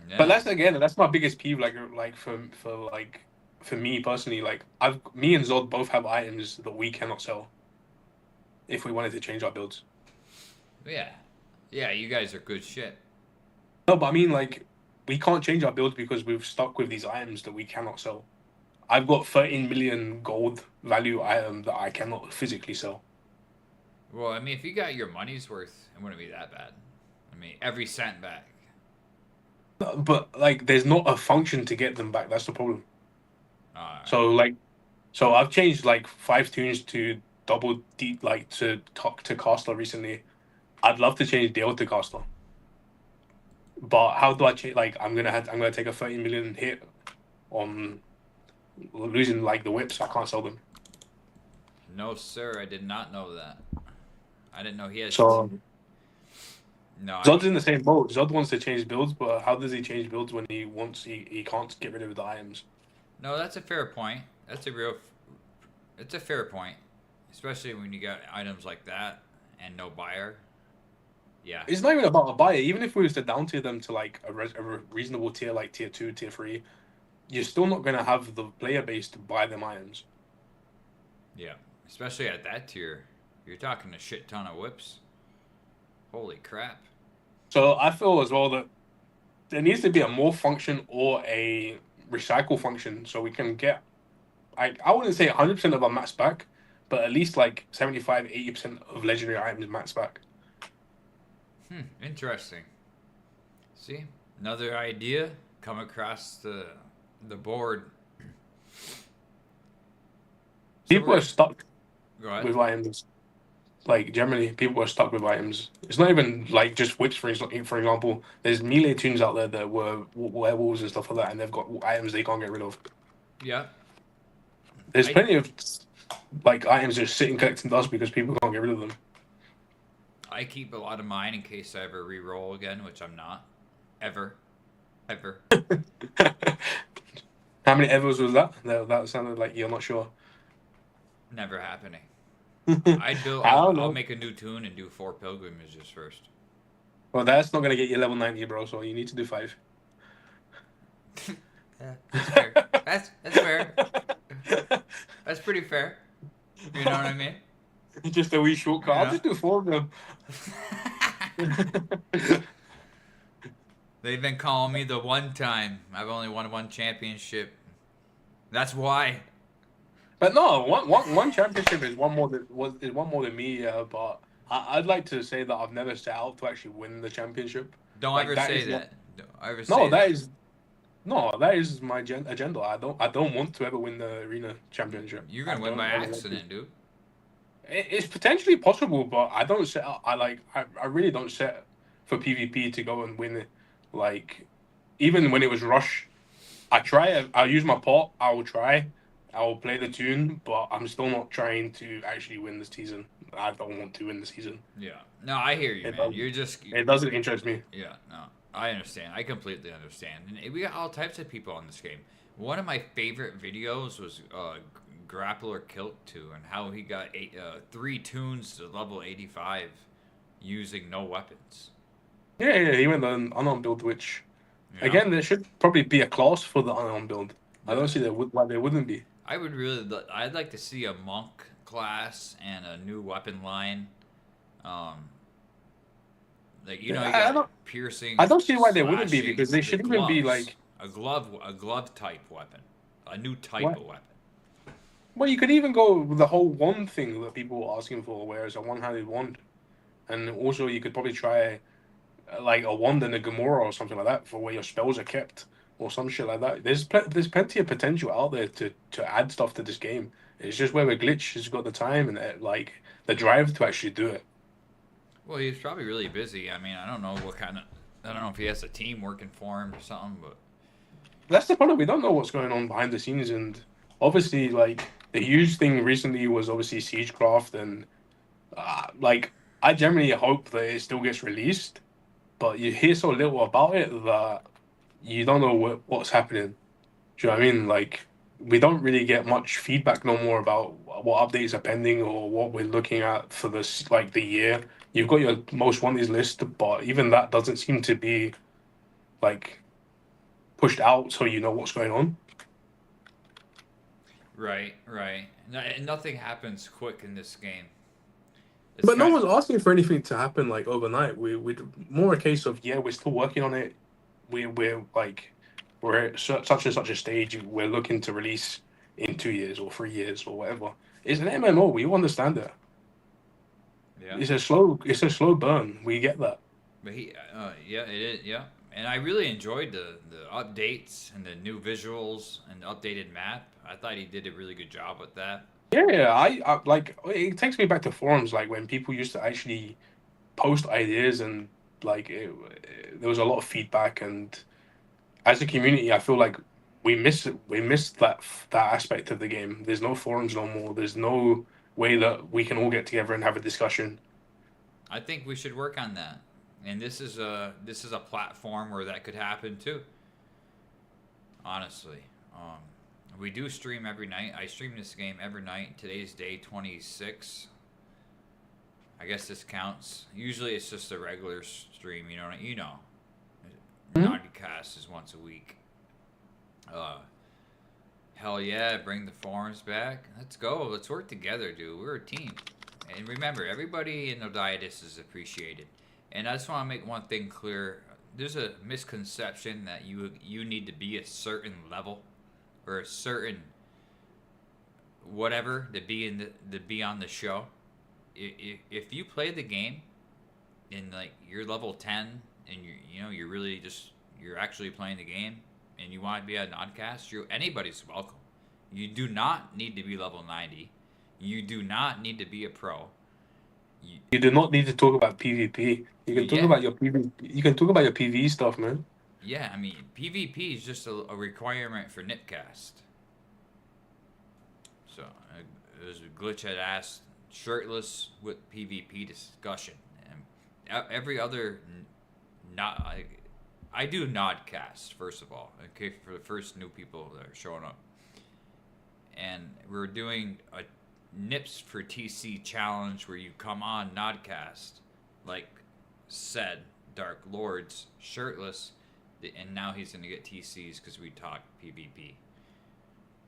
Yeah. but that's my biggest peeve. Like for me personally, like me and Zod both have items that we cannot sell. If we wanted to change our builds. Yeah, you guys are good shit. No, but I mean like we can't change our builds because we've stuck with these items that we cannot sell. I've got 13 million gold value item that I cannot physically sell. Well, I mean, if you got your money's worth, it wouldn't be that bad. I mean, every cent back. But like, there's not a function to get them back. That's the problem. Alright. So I've changed like 5 tunes to double deep, like to caster recently. I'd love to change Dale to caster. But how do I change? Like, I'm gonna take a 13 million hit on losing like the whips. I can't sell them. No, sir, I did not know that. I didn't know he had. So No, Zod's in the same boat. Zod wants to change builds, but how does he change builds when he can't get rid of the items? No, that's a fair point. It's a fair point, especially when you got items like that and no buyer. Yeah. It's not even about a buyer. Even if we was to down tier them to like a reasonable tier, like tier 2, tier 3, you're still not gonna have the player base to buy them items. Yeah, especially at that tier, you're talking a shit ton of whips. Holy crap! So I feel as well that there needs to be a morph function or a recycle function so we can get, I wouldn't say 100% of our mats back, but at least like 75-80% of legendary items mats back. Interesting. See, Another idea come across the board. So People are stuck go ahead. with items. Like generally, people are stuck with items. It's not even like just whips. For example, there's melee tunes out there that were werewolves and stuff like that, and they've got items they can't get rid of. Yeah. There's I plenty of like items just sitting collecting dust because people can't get rid of them. I keep a lot of mine in case I ever re-roll again, which I'm not. Ever. How many evers was that? That sounded like you're not sure. Never happening. I don't I'll know. make a new tune and do 4 pilgrimages first. Well, that's not gonna get you level 90, bro. So you need to do 5. Yeah, that's fair. That's fair. That's pretty fair. You know what I mean? Just a wee shortcut. Yeah. I'll just do 4 of them. They've been calling me the one time. I've only won 1 championship. That's why. But no, one championship is one more than me. But I'd like to say that I've never set out to actually win the championship. Don't Like, ever that say is that. Don't ever No, say that is no, that is my agenda. I don't want to ever win the arena championship. You're gonna win by accident, dude. It's potentially possible, but I don't set out. I really don't set for PvP to go and win it. Like even when it was Rush, I use my pot. I will try. I will play the tune, but I'm still not trying to actually win this season. I don't want to win the season. Yeah. No, I hear you, It man. doesn't- You're just. It doesn't interest me. Yeah. No, I understand. I completely understand. And we got all types of people on this game. One of my favorite videos was Grappler Kilt 2 and how he got 3 tunes to level 85 using no weapons. Yeah, he went on unarmed build, which You know? again there should probably be a class for the unarmed build. I don't see why there wouldn't be. I would really. I'd like to see a monk class and a new weapon line. Like you know, you I got don't- piercing. I don't see why they wouldn't be, slashing, because they the should even be gloves. like- a glove type weapon, a new type What? of weapon. Well, you could even go with the whole wand thing that people were asking for, where it's a one-handed wand, and also you could probably try like a wand and a Gamora or something like that for where your spells are kept or some shit like that. There's plenty of potential out there to add stuff to this game. It's just whether Glitch has got the time and like the drive to actually do it. Well, he's probably really busy. I mean, I don't know what kind of. I don't know if he has a team working for him or something, but That's the problem. We don't know what's going on behind the scenes, and obviously, like the huge thing recently was obviously Siegecraft, and like I generally hope that it still gets released, but you hear so little about it that you don't know what's happening. Do you know what I mean? Like we don't really get much feedback no more about what updates are pending or what we're looking at for this like the year. You've got your most wanted list, but even that doesn't seem to be like pushed out so you know what's going on. right. Nothing happens quick in this game. But no one's asking for anything to happen like overnight. We more a case of we're still working on it. We're like we're at such and such a stage. We're looking to release in 2 years or 3 years or whatever. It's an MMO. We understand that. Yeah. It's a slow burn. We get that. But yeah, it is, yeah. And I really enjoyed the updates and the new visuals and the updated map. I thought he did a really good job with that. Yeah, I like it takes me back to forums like when people used to actually post ideas and like there was a lot of feedback, and as a community I feel like we miss that aspect of the game. There's no forums no more. There's no way that we can all get together and have a discussion. I think we should work on that. And this is a platform where that could happen too. Honestly, we do stream every night. I stream this game every night. Today's day 26. I guess this counts. Usually it's just a regular stream. You know. NodCast is once a week. Hell yeah! Bring the forums back. Let's go. Let's work together, dude. We're a team. And remember, everybody in Nodiatus is appreciated. And I just want to make one thing clear. There's a misconception that you need to be a certain level or a certain whatever to be on the show. If you play the game and like you're level 10 and you're really just you're actually playing the game and you want to be a NodCast, anybody's welcome. You do not need to be level 90. You do not need to be a pro. You do not need to talk about PvP. You can talk about your PvP. You can talk about your PvE stuff, man. Yeah, I mean, PvP is just a requirement for NipCast. So, there's a glitch had asked, shirtless with PvP discussion. And every other, I do NodCast, first of all, okay, for the first new people that are showing up. And we're doing a Nips for TC challenge where you come on NodCast, like said, Dark Lords, shirtless, and now he's going to get TCs because we talk PvP.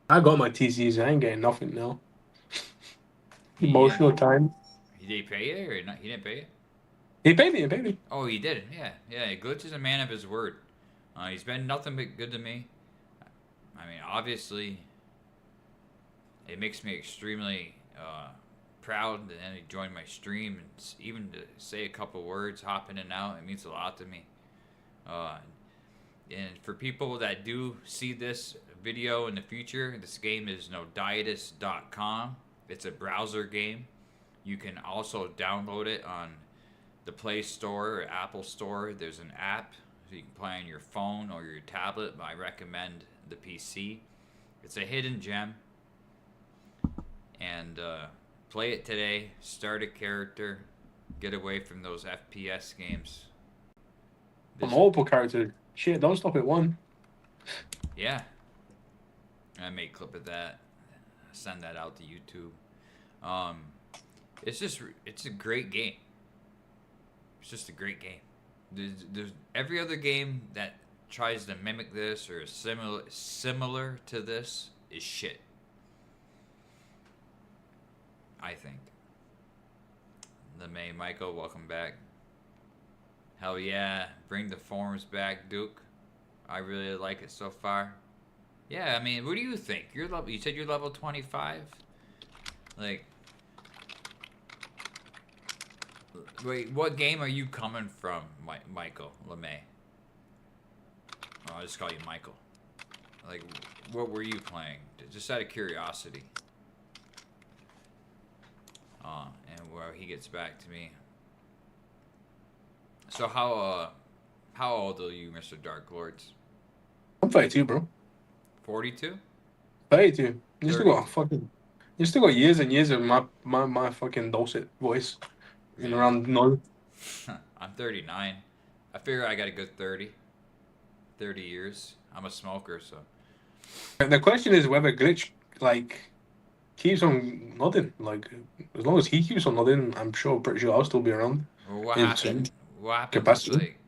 I got my TCs. I ain't getting nothing now. Emotional time. Did he pay you or not? He didn't pay you? He paid me. He paid me. Oh, he did. Yeah. Glitch is a man of his word. He's been nothing but good to me. I mean, obviously, it makes me extremely proud that he joined my stream, and even to say a couple words, hop in and out, it means a lot to me. And for people that do see this video in the future, this game is noditis.com. It's a browser game. You can also download it on the Play Store or Apple Store. There's an app so you can play on your phone or your tablet, but I recommend the PC. It's a hidden gem. And play it today, start a character, get away from those FPS games. Multiple characters. Shit, don't stop at one. Yeah. I may clip of that, send that out to YouTube. It's a great game. It's just a great game. There's every other game that tries to mimic this or is similar to this is shit. I think. The May Michael, welcome back. Hell yeah, bring the forums back, Duke. I really like it so far. Yeah, I mean, what do you think? You said you're level 25? Like, wait, what game are you coming from, Michael LeMay? Oh, I'll just call you Michael. Like, what were you playing? Just out of curiosity. And where he gets back to me. So how old are you, Mr. Dark Lords? I'm 32, bro. 42? 32. You still got years and years of my fucking dulcet voice in around no. I'm 39. I figure I got a good 30 years. I'm a smoker, so. The question is whether Glitch keeps on nodding. Like, as long as he keeps on nodding, pretty sure I'll still be around. Well, what happens? Capacity. Like,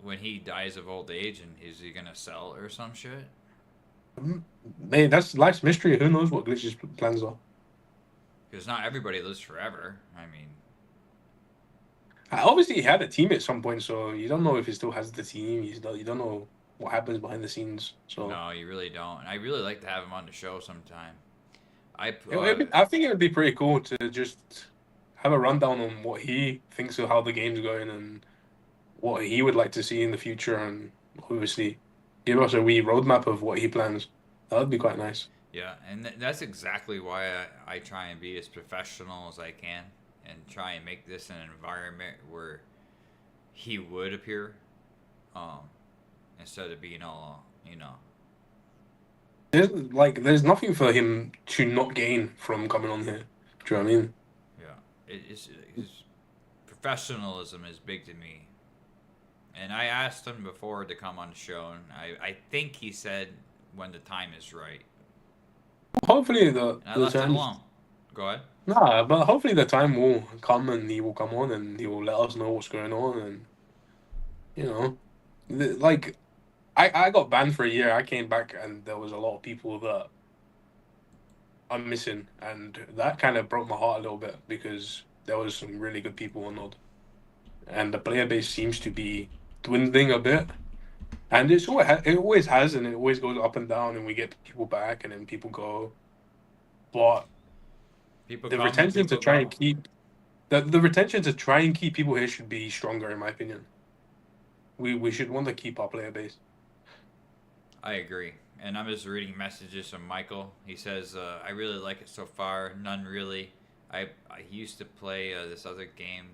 when he dies of old age, and is he gonna sell or some shit? Hey, that's life's mystery. Who knows what Glitch's plans are? Because not everybody lives forever. I mean, obviously he had a team at some point, so you don't know if he still has the team. You don't know what happens behind the scenes. So no, you really don't. And I really like to have him on the show sometime. I think it would be pretty cool to just have a rundown on what he thinks of how the game's going and what he would like to see in the future, and obviously give us a wee roadmap of what he plans. That would be quite nice. Yeah, and that's exactly why I try and be as professional as I can and try and make this an environment where he would appear, instead of being all, There's nothing for him to not gain from coming on here. Do you know what I mean? Yeah, it's professionalism is big to me. And I asked him before to come on the show, and I think he said when the time is right. Hopefully I left it alone. Go ahead. Nah, but hopefully the time will come and he will come on and he will let us know what's going on, and I got banned for a year. I came back and there was a lot of people that I'm missing, and that kind of broke my heart a little bit because there was some really good people on Nod, and the player base seems to be dwindling a bit, and it always has, and it always goes up and down, and we get people back and then people go, but the retention to try and keep people here should be stronger, in my opinion. We should want to keep our player base. I agree. And I'm just reading messages from Michael. He says, I really like it so far. None really. I used to play this other game,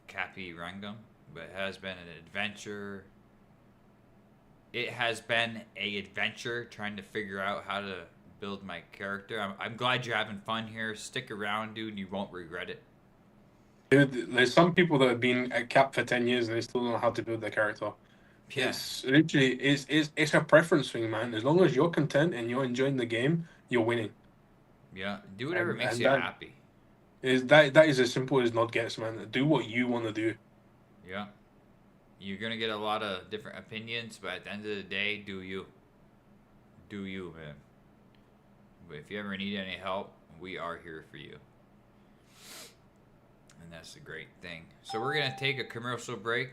Cappy Rangum, but it has been an adventure. It has been a adventure trying to figure out how to build my character. I'm glad you're having fun here. Stick around, dude. You won't regret it. Dude, there's some people that have been at Cap for 10 years and they still don't know how to build their character. Yeah. It's literally it's a preference thing, man. As long as you're content and you're enjoying the game, you're winning. Yeah. Do whatever makes And you that happy. that is as simple as Nod gets, man. Do what you want to do. Yeah. You're going to get a lot of different opinions, but at the end of the day, do you. Do you, man. But if you ever need any help, we are here for you. And that's the great thing. So we're going to take a commercial break.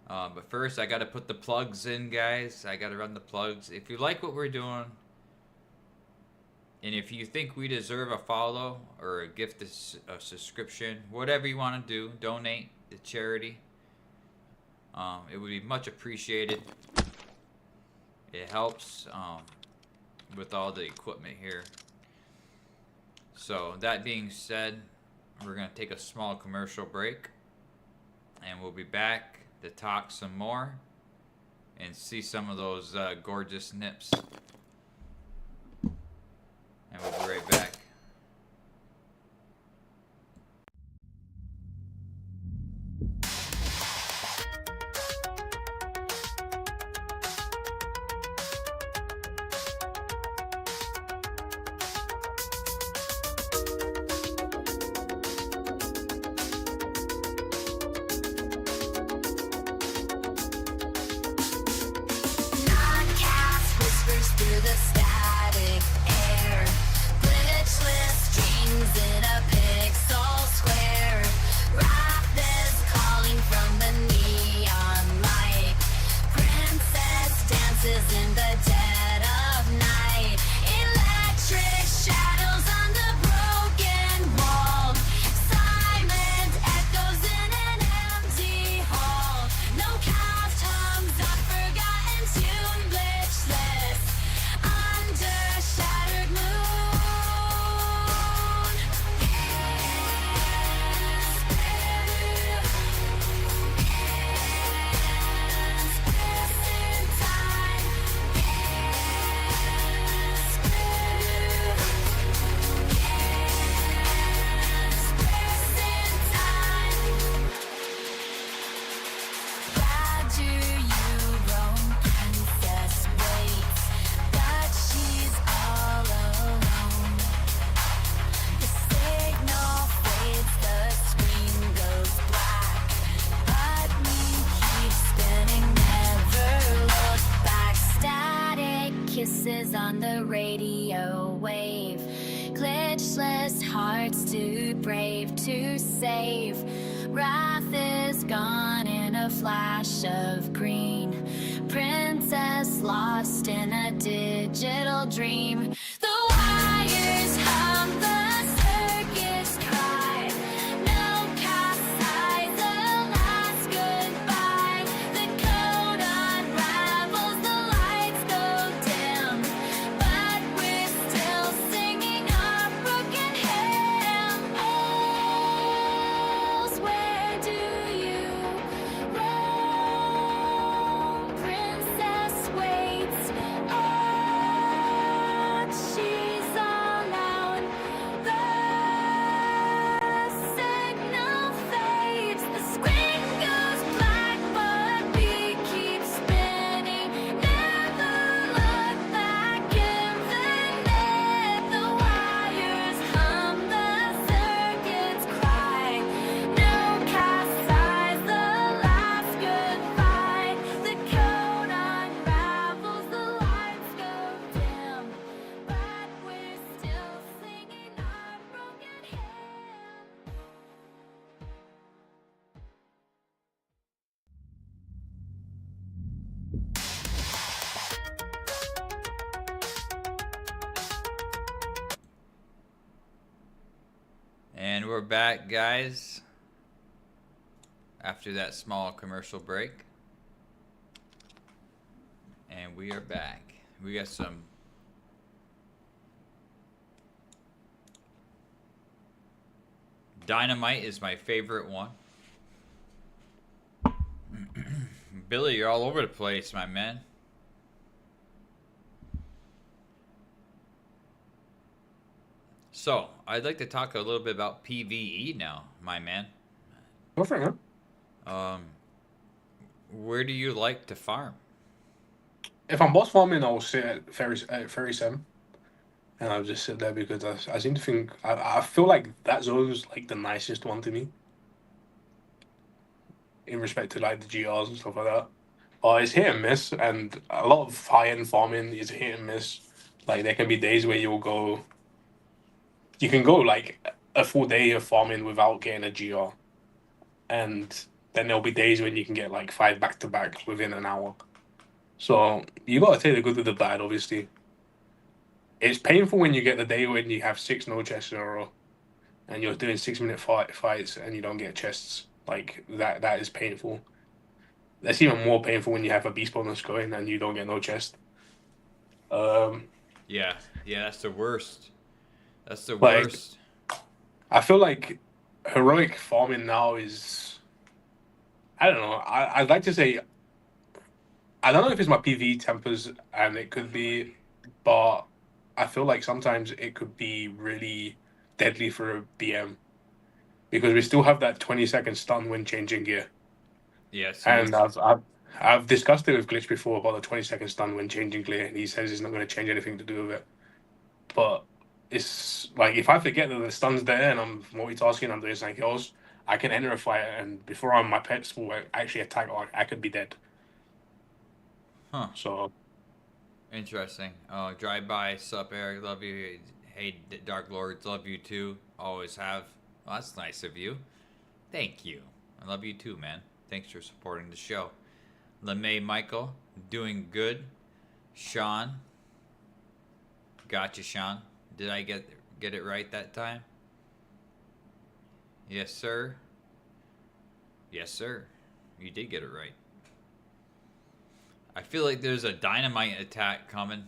But first, I got to put the plugs in, guys. I got to run the plugs. If you like what we're doing, and if you think we deserve a follow or a gift, a subscription, whatever you want to do, donate to charity. It would be much appreciated. It helps with all the equipment here. So that being said, we're going to take a small commercial break. And we'll be back to talk some more and see some of those gorgeous nips. And we'll be right back. NodCast whispers through the static air. Glitchless dreams in a pixel square. Wrath is calling from the neon light. Princess dances in the dead of night. Electric shadows on the broken wall. Silent echoes in an empty hall. No cast hums a forgotten tune, glitchless under shattered moon. Kisses on the radio wave. Glitchless hearts too brave to save. Wrath is gone in a flash of green. Princess lost in a digital dream. The wires hum, the circuits cry. No cast size, the last goodbye. The code unravels, the lights go dim. But we're still singing our broken hymns. Where do you roam? Princess waits. Oh, she's alone. The signal fades. The screen goes black, but we keep spinning. Never look back in the net. The wires hum, the circuits cry. No cast size, the last goodbye. The code unravels, the lights go dim. But we're still singing our broken hymn. And we're back, guys, after that small commercial break. And we are back. We got some. Dynamite is my favorite one. Billy, you're all over the place, my man. So, I'd like to talk a little bit about PvE now, my man. Go for it, man. Where do you like to farm? If I'm boss farming, I'll sit at Ferry 7. And I'll just sit there because I seem to think I feel like that zone's like the nicest one to me in respect to like the GRs and stuff like that. It's hit and miss, and a lot of high end farming is hit and miss. Like there can be days where you can go like a full day of farming without getting a GR, and then there'll be days when you can get like 5 back to back within an hour. So you gotta take the good with the bad, obviously. It's painful when you get the day when you have 6 no chests in a row, and you're doing 6 minute fights and you don't get chests. Like that is painful. That's even more painful when you have a beast bonus going and you don't get no chest. Yeah, that's the worst. That's the Like, worst. I feel like heroic farming now is, I don't know. I'd like to say, I don't know if it's my PvE tempers and it could be, but I feel like sometimes it could be really deadly for a BM because we still have that 20-second stun when changing gear. Yes. And I've discussed it with Glitch before about the 20-second stun when changing gear, and he says it's not going to change anything to do with it. But it's like if I forget that the stun's there and I'm multitasking, I'm doing something else, I can enter a fight, and before my pets will actually attack, I could be dead. Huh. So Interesting. Drive by, sup, Eric, love you. Hey, Dark Lords, love you too. Always have. Well, that's nice of you. Thank you. I love you too, man. Thanks for supporting the show. LeMay Michael, doing good. Sean. Gotcha, Sean. Did I get it right that time? Yes, sir. Yes, sir. You did get it right. I feel like there's a dynamite attack coming.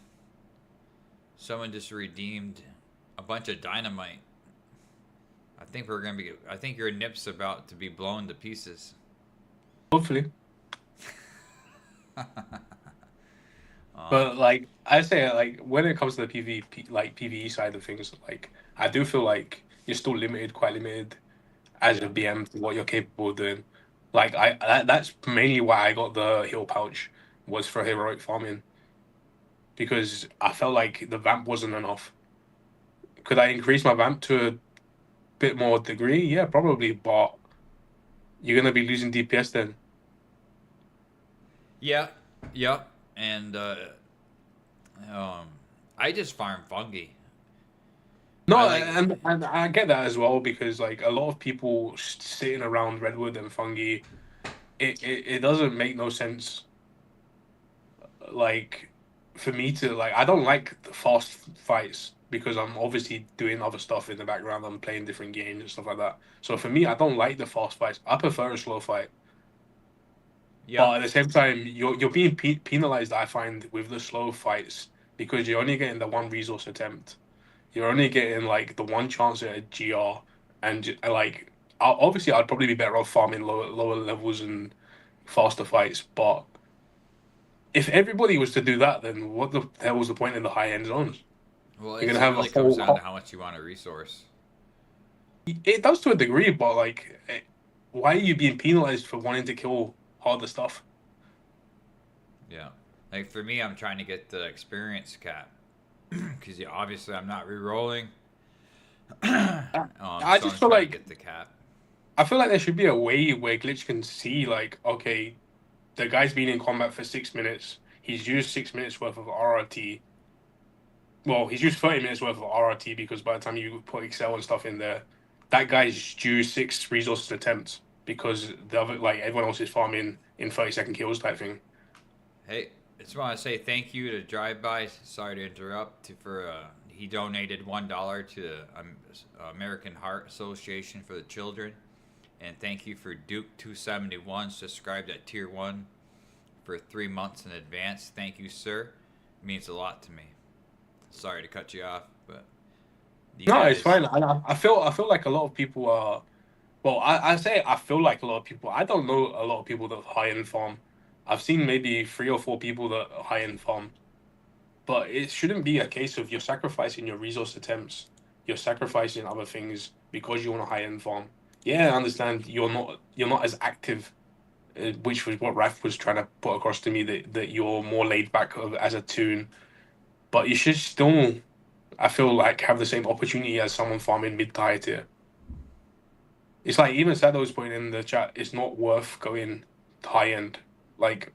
Someone just redeemed a bunch of dynamite. I think your nip's about to be blown to pieces. hopefully. But like I say, like when it comes to the PvE side of things, like I do feel like you're still limited, quite limited, as a BM to what you're capable of doing. Like that's mainly why I got the heal pouch was for heroic farming because I felt like the vamp wasn't enough. Could I increase my vamp to a bit more degree? Yeah, probably, but you're gonna be losing DPS then. Yeah, and I just farm fungi. No, I like, and I get that as well because like a lot of people sitting around redwood and fungi, it doesn't make no sense. Like for me to like, I don't like the fast fights because I'm obviously doing other stuff in the background. I'm playing different games and stuff like that. So for me, I don't like the fast fights. I prefer a slow fight. yeah, But at the same time, you're being penalized. I find with the slow fights because you're only getting the one resource attempt. You're only getting like the one chance at a GR, and like obviously I'd probably be better off farming lower levels and faster fights. But if everybody was to do that, then what the hell was the point in the high end zones? well, You're it gonna have really a comes whole. down to how much you want a resource. It does to a degree, but like, why are you being penalized for wanting to kill harder stuff? Yeah, like for me, I'm trying to get the experience cap because obviously I'm not re-rolling. I So just I'm feel trying like to get the cap. I feel like there should be a way where Glitch can see like, okay, the guy's been in combat for 6 minutes. He's used 6 minutes worth of RRT. Well, he's used 30 minutes worth of RRT because by the time you put Excel and stuff in there, that guy's due 6 resources attempts because the other like everyone else is farming in 30-second kills type thing. Hey, I just want to say thank you to Drive By. Sorry to interrupt. He donated $1 to the American Heart Association for the Children, and thank you for Duke 271 subscribed at tier 1 for 3 months in advance. Thank you, sir. It means a lot to me. Sorry to cut you off, but you No, it's guys, fine. I feel like a lot of people are. Well, I say I feel like a lot of people. I don't know a lot of people that high end farm. I've seen maybe 3 or 4 people that high end farm, but it shouldn't be a case of you're sacrificing your resource attempts, you're sacrificing other things because you want a high end farm. Yeah, I understand you're not as active, which was what Raf was trying to put across to me that you're more laid back as a toon, but you should still, I feel like, have the same opportunity as someone farming mid to high tier. It's like even Sado was putting in the chat, it's not worth going high end. Like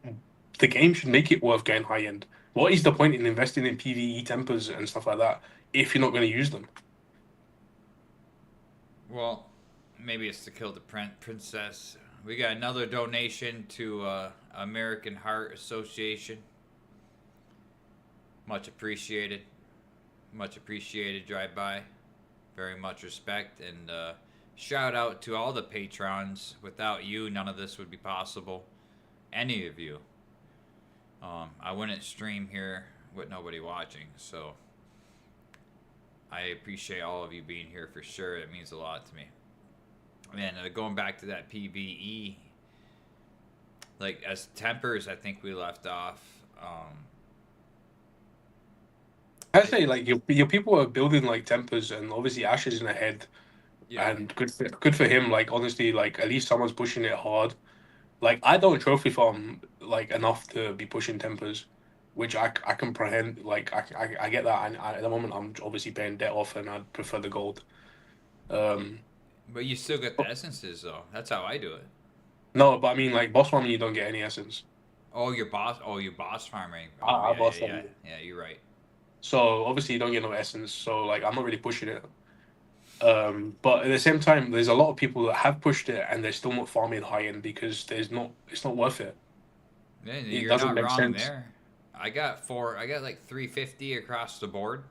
the game should make it worth going high end. What is the point in investing in PvE tempers and stuff like that if you're not going to use them? well, maybe it's to kill the princess. We got another donation to American Heart Association. Much appreciated. Much appreciated. Drive by. Very much respect and shout out to all the patrons. Without you, none of this would be possible. Any of you. I wouldn't stream here with nobody watching, so I appreciate all of you being here for sure. It means a lot to me. And going back to that PvE, like as tempers, I think we left off. I say like your people are building like tempers, and obviously Ash is in ahead, Yeah. and good for him. Like honestly, like at least someone's pushing it hard. Like I don't trophy farm like enough to be pushing tempers, which I comprehend. Like I get that. And at the moment, I'm obviously paying debt off, and I'd prefer the gold. Um, But you still get the essences though. That's how I do it. no, but I mean like boss farming, you don't get any essence. Oh, your boss. Oh, your boss farming. I Oh, yeah, boss yeah, yeah. farming. Yeah, you're right. So obviously you don't get no essence. So like I'm not really pushing it. But at the same time, there's a lot of people that have pushed it and they're still not farming high end because it's not worth it. Yeah, It you're doesn't not make wrong sense. there. I got like 350 across the board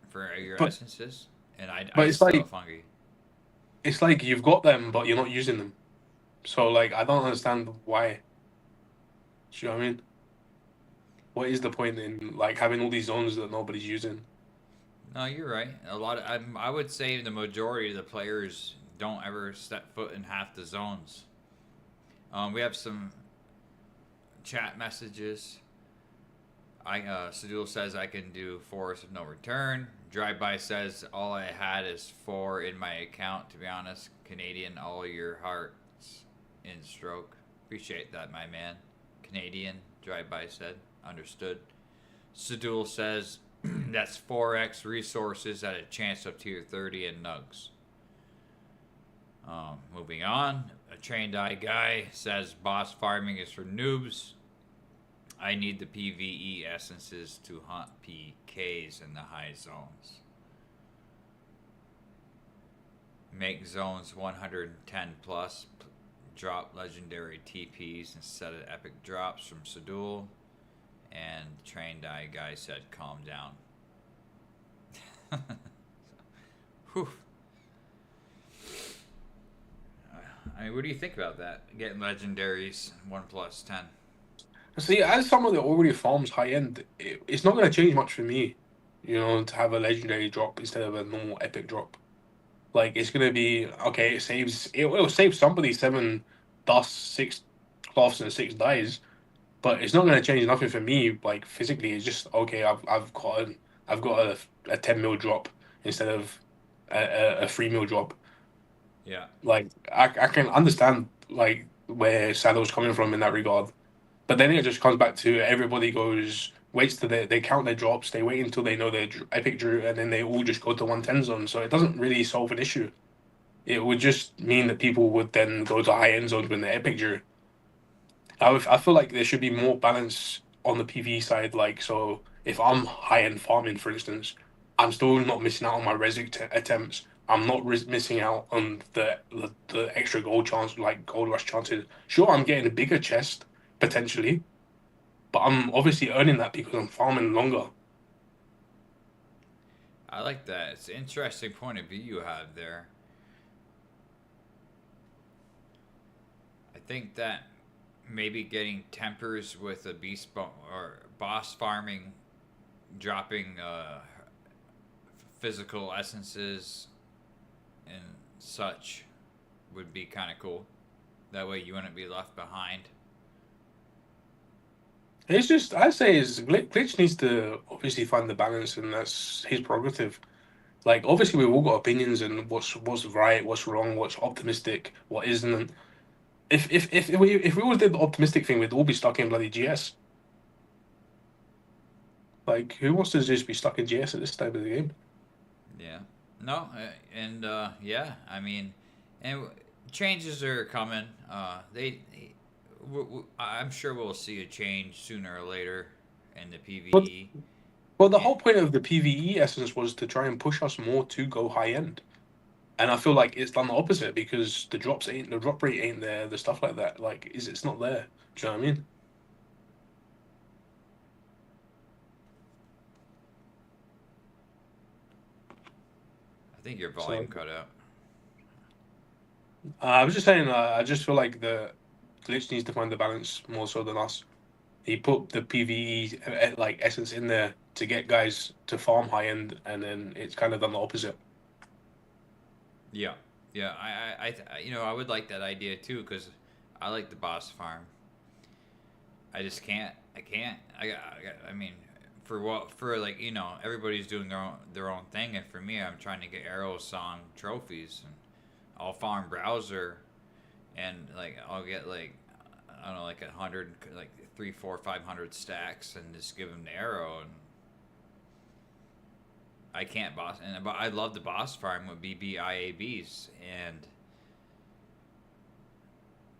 for your But essences, and I but just sell fungi. it's like you've got them, but you're not using them. So like I don't understand why. Do you know what I mean? What is the point in like having all these zones that nobody's using? No, you're right. A lot of I would say the majority of the players don't ever step foot in half the zones. We have some chat messages. Sadul says I can do Forest of No Return. Drive by says all I had is 4 in my account. To be honest, Canadian, all your hearts in stroke. Appreciate that, my man. Canadian. Drive by said understood. Sadul says that's 4x resources at a chance of tier 30 and nugs. Moving on, a trained eye guy says boss farming is for noobs. I need the PvE essences to hunt PKs in the high zones. Make zones 110 plus. Drop legendary TPs instead of epic drops from Sadul. And trained eye guy said calm down. Whew. I mean, what do you think about that? Getting legendaries 1+10. See, as someone that already farms high end, it's not going to change much for me, to have a legendary drop instead of a normal epic drop. Like it's going to be okay. It'll save somebody 7 dust, 6 cloths, and 6 dies, but it's not going to change nothing for me. Like physically, it's just okay. I've got a 10 mil drop instead of a 3 mil drop. Yeah. Like I can understand like where Sadow's coming from in that regard. But then it just comes back to everybody waits till they count their drops, they wait until they know their epic drew, and then they all just go to 110 zone. So it doesn't really solve an issue. It would just mean that people would then go to high end zones when they're epic drew. I feel like there should be more balance on the PvE side. Like, so if I'm high end farming, for instance, I'm still not missing out on my attempts. I'm not missing out on the extra gold chance, like gold rush chances. Sure, I'm getting a bigger chest potentially, but I'm obviously earning that because I'm farming longer. I like that. It's an interesting point of view you have there. I think that maybe getting tempers with a or boss farming, dropping physical essences and such would be kind of cool. That way you wouldn't be left behind. It's just I say is Glitch needs to obviously find the balance, and that's his prerogative. Like obviously we've all got opinions and what's right, what's wrong, what's optimistic, what isn't. If we always did the optimistic thing, we'd all be stuck in bloody GS. Like who wants to just be stuck in GS at this time of the game? Yeah. No, and yeah, I mean, and changes are coming. I'm sure we'll see a change sooner or later in the But PVE. well, the And whole point of the PVE essence was to try and push us more to go high end. And I feel like it's done the opposite because the drop rate ain't there, the stuff like that. Like it's not there. Do you know what I mean? I think your So volume cut out. I was just saying, I just feel like the glitch needs to find the balance more so than us. He put the PVE like essence in there to get guys to farm high end, and then it's kind of done the opposite. Yeah, yeah. I would like that idea too because I like the boss farm. I just can't. I can't. I mean, for like everybody's doing their own thing, and for me, I'm trying to get Arrow Song trophies, and I'll farm browser, and like I'll get like I don't know like 100 like 3, 4, 500 stacks, and just give them the arrow, and I can't boss. And but I love the boss farm with BBIABs, and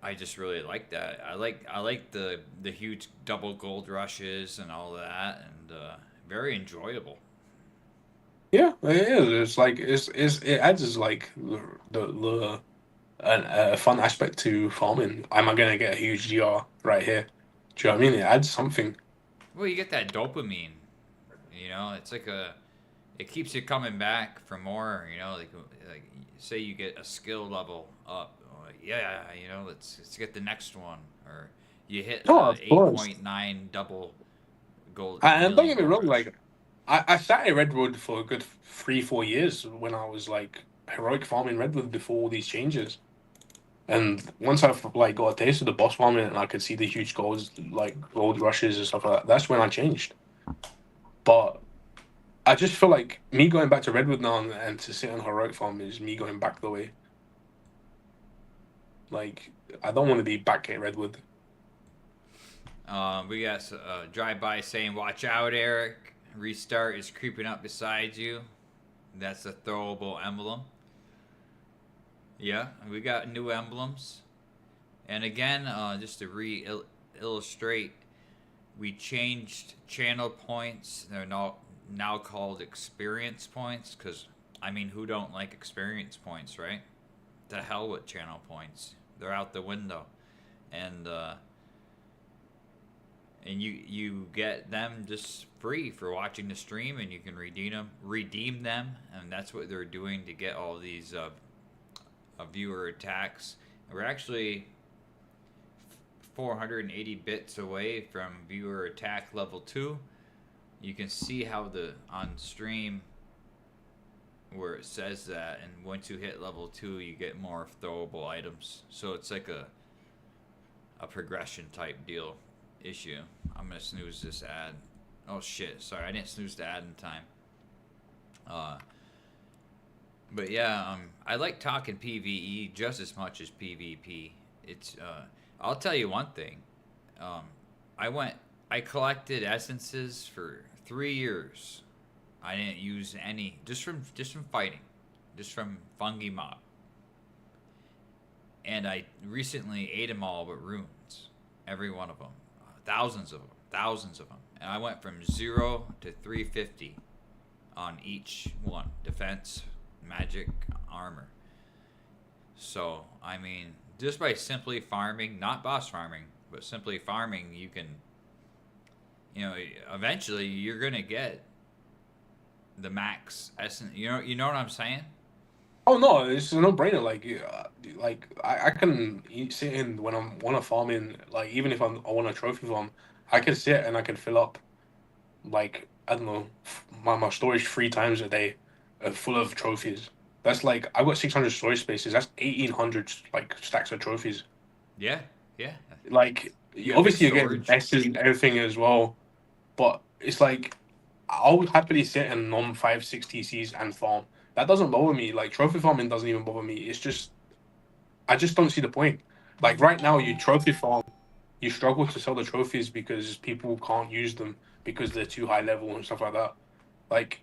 I just really like that. I like the huge double gold rushes and all that, and very enjoyable. Yeah, it is. It's like it adds like the a fun aspect to farming. Am I gonna get a huge GR right here? Do you know what I mean? It adds something. Well, you get that dopamine. It's like it keeps you coming back for more. Like say you get a skill level up. Like, yeah, let's get the next one, or you hit Oh, the of course. 8.9 double gold And don't million get me gold wrong, rush. like I sat in Redwood for a good 3 4 years when I was like heroic farming Redwood before all these changes. And once I've like got a taste of the boss farming and I could see the huge gold rushes and stuff like that, that's when I changed. But I just feel like me going back to Redwood now and to sit on heroic farm is me going back the way. Like I don't want to be back at Redwood. We got drive by saying, "Watch out, Eric! Restart is creeping up beside you." That's a throwable emblem. Yeah, we got new emblems. And again, just to illustrate, we changed channel points. They're now called experience points because, I mean, who don't like experience points, right? The hell with channel points. They're out the window. And you get them just free for watching the stream, and you can redeem them, and that's what they're doing to get all these viewer attacks. And we're actually 480 bits away from viewer attack level 2. You can see how on stream where it says that, and once you hit level 2 you get more throwable items, so it's like a progression type deal issue. I'm gonna snooze this ad. Oh shit, sorry, I didn't snooze the ad in time. But yeah, I like talking PVE just as much as PvP. It's I'll tell you one thing. Um, I collected essences for 3 years. I didn't use any just from fighting, just from fungi mob. And I recently ate them all but runes, every one of them, thousands of them. And I went from 0 to 350 on each one: defense, magic, armor. So I mean, just by simply farming, not boss farming, but simply farming, you can, eventually you're gonna get the max essence. You know what I'm saying? Oh no, it's a no-brainer. Like I can sit in when I'm want to farming. Like even if I want a trophy farm, I can sit and I can fill up like I don't know my storage 3 times a day, full of trophies. That's like I've got 600 storage spaces. That's 1,800 like stacks of trophies. Yeah, yeah. Like You have big obviously you're getting storage. best and everything as well, but it's like I'll happily sit and nom 5 6 TCs and farm. That doesn't bother me. Like trophy farming doesn't even bother me. It's just I just don't see the point. Like right now, you trophy farm, you struggle to sell the trophies because people can't use them because they're too high level and stuff like that. Like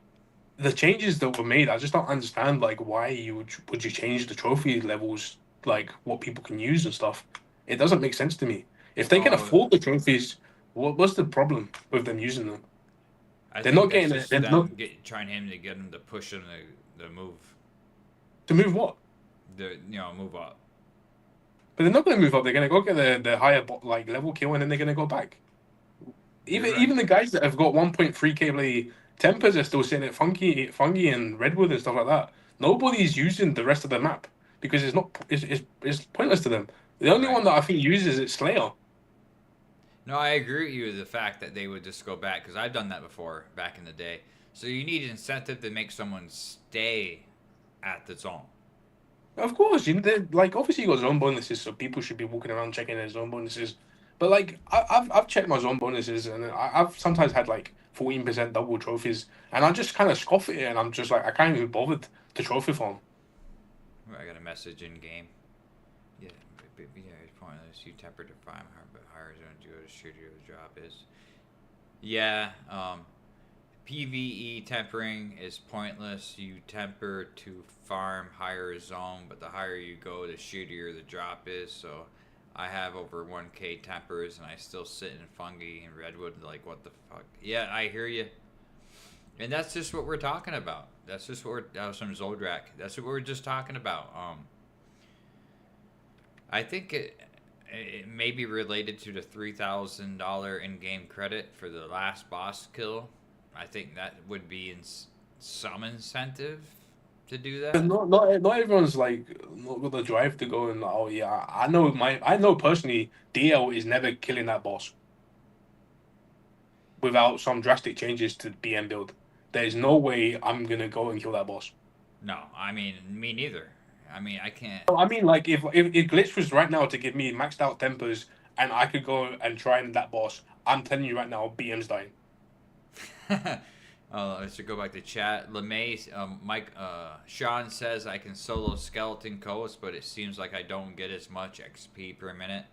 the changes that were made, I just don't understand. Like why would you change the trophy levels? Like what people can use and stuff. It doesn't make sense to me. If they can Oh, afford the trophies, what's the problem with them using them? I They're think not that's getting it. just They're not them trying him to get him to push him the move, to move what? move up. But they're not going to move up. They're going to go get the higher like level kill, and then they're going to go back. You're Even right. the guys that have got 1.3k play tempers are still sitting at funky and redwood and stuff like that. Nobody's using the rest of the map because it's not it's pointless to them. The only Right. one that I think uses it Slayer. No, I agree with you with the fact that they would just go back because I've done that before back in the day. So you need incentive to make someone stay at the zone. Of course, like obviously you got zone bonuses, so people should be walking around checking their zone bonuses. But like I've checked my zone bonuses, and I've sometimes had like 14% double trophies, and I just kind of scoff at it, and I'm just like I can't even be bothered to trophy farm. I got a message in game. Yeah, yeah, it's pointless. You temper to farm, but higher zone to go to shooter the drop is. Yeah, PVE tempering is pointless. You temper to farm higher zone, but the higher you go, the shittier the drop is. So I have over 1k tempers, and I still sit in fungi and redwood. Like, what the fuck? Yeah, I hear you. And that's just what we're talking about. That's just what we're. That was from Zoldrak. That's what we're just talking about. I think it may be related to the $3,000 in-game credit for the last boss kill. I think that would be some incentive to do And that. not everyone's like not got the drive to go and oh yeah, I know personally DL is never killing that boss without some drastic changes to BM build. There's no way I'm gonna go and kill that boss. No, I mean me neither. I mean I can't. I mean, like if Glitch was right now to give me maxed out tempers and I could go and try and that boss, I'm telling you right now, BM's dying. Let's go back to chat. LeMay, Mike, Sean says I can solo Skeleton Coast, but it seems like I don't get as much XP per minute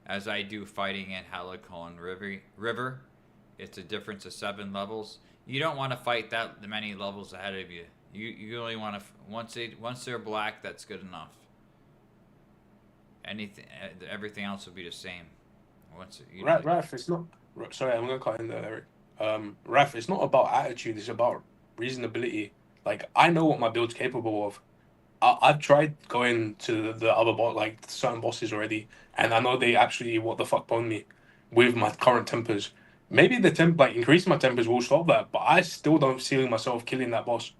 as I do fighting in Helicon River. It's a difference of 7 levels. You don't want to fight that many levels ahead of you. You only want to once they're black, that's good enough. Anything, everything else will be the same. Once you know. Raf, it's not. Sorry, I'm gonna cut in there, Eric. Raf, it's not about attitude. It's about reasonability. Like I know what my build's capable of. I've tried going to the other like certain bosses already, and I know they actually what the fuck bone me with my current tempers. Maybe the like increasing my tempers will stop that, but I still don't see myself killing that boss.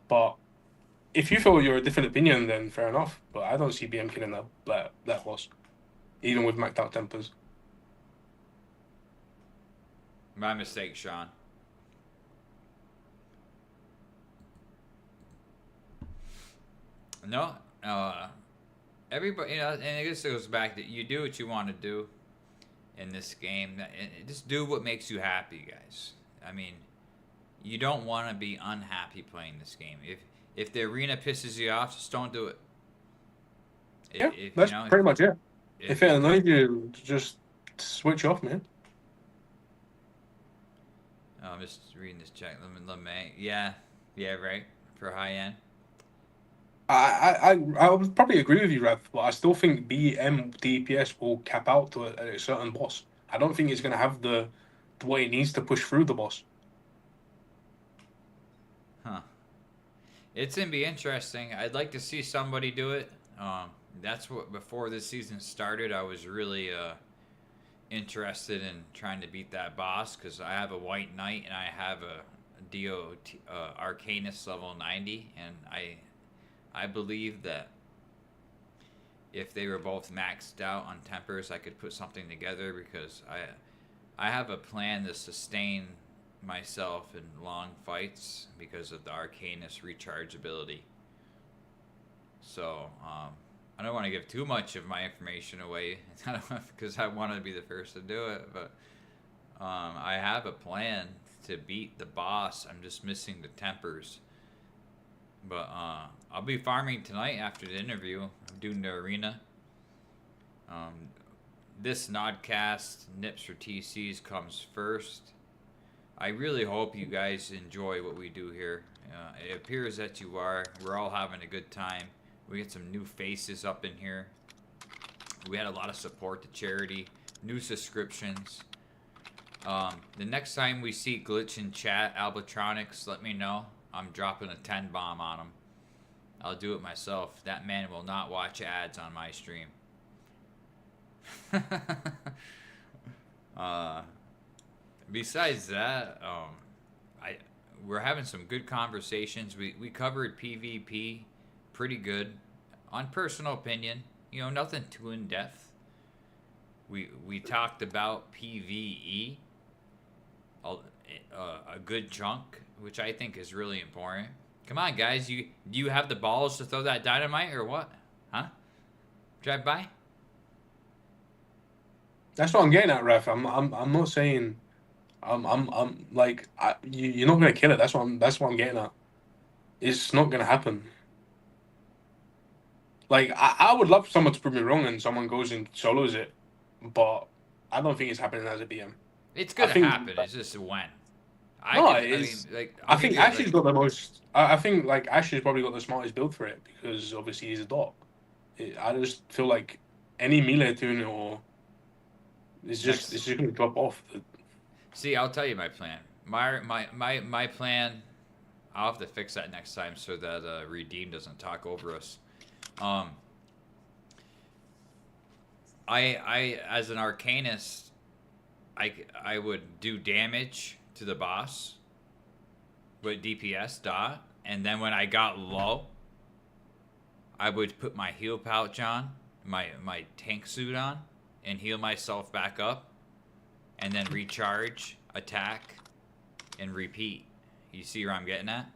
But if you feel you're a different opinion, then fair enough. But I don't see BM killing that boss, even with maxed out tempers. My mistake, Sean. No, everybody, and I guess it goes back that you do what you want to do in this game. And just do what makes you happy, guys. I mean, you don't want to be unhappy playing this game. If the arena pisses you off, just don't do it. Yeah, If that's pretty much it. if If it annoys you, just switch off, man. I'm just reading this check. LeMay, yeah, right for high end. I would probably agree with you, Rev, but I still think BM DPS will cap out to a certain boss. I don't think it's going to have the way it needs to push through the boss. Huh. It's gonna be interesting. I'd like to see somebody do it. That's what before this season started, I was really interested in trying to beat that boss because I have a white knight and I have a DOT Arcanist level 90, and I believe that if they were both maxed out on tempers, I could put something together, because I have a plan to sustain myself in long fights because of the Arcanist recharge ability. So I don't want to give too much of my information away because I want to be the first to do it, but I have a plan to beat the boss. I'm just missing the tempers. But I'll be farming tonight after the interview. I'm doing the arena. This Nodcast, Nips for TCs, comes first. I really hope you guys enjoy what we do here. It appears that you are. We're all having a good time. We get some new faces up in here. We had a lot of support to charity, new subscriptions. The next time we see Glitch in chat, Albatronics, let me know. I'm dropping a 10 bomb on him. I'll do it myself. That man will not watch ads on my stream. Besides that, we're having some good conversations. We covered PvP pretty good. On personal opinion, nothing too in depth. We talked about PvE a good chunk, which I think is really important. Come on, guys, do you have the balls to throw that dynamite or what? Huh? Drive by? That's what I'm getting at, Ref. I'm not saying I'm like you're not gonna kill it. That's what I'm getting at. It's not gonna happen. Like I would love someone to prove me wrong and someone goes and solos it, but I don't think it's happening as a BM. It's gonna happen. It's just when. I think Ashley's got the most. I think like Ashley's probably got the smartest build for it because obviously he's a dog. I just feel like any melee tune or it's just gonna drop off. See, I'll tell you my plan. My plan. I'll have to fix that next time so that Redeem doesn't talk over us. I as an Arcanist, I would do damage to the boss with DPS dot, and then when I got low, I would put my heal pouch on, my tank suit on, and heal myself back up, and then recharge, attack, and repeat. You see where I'm getting at?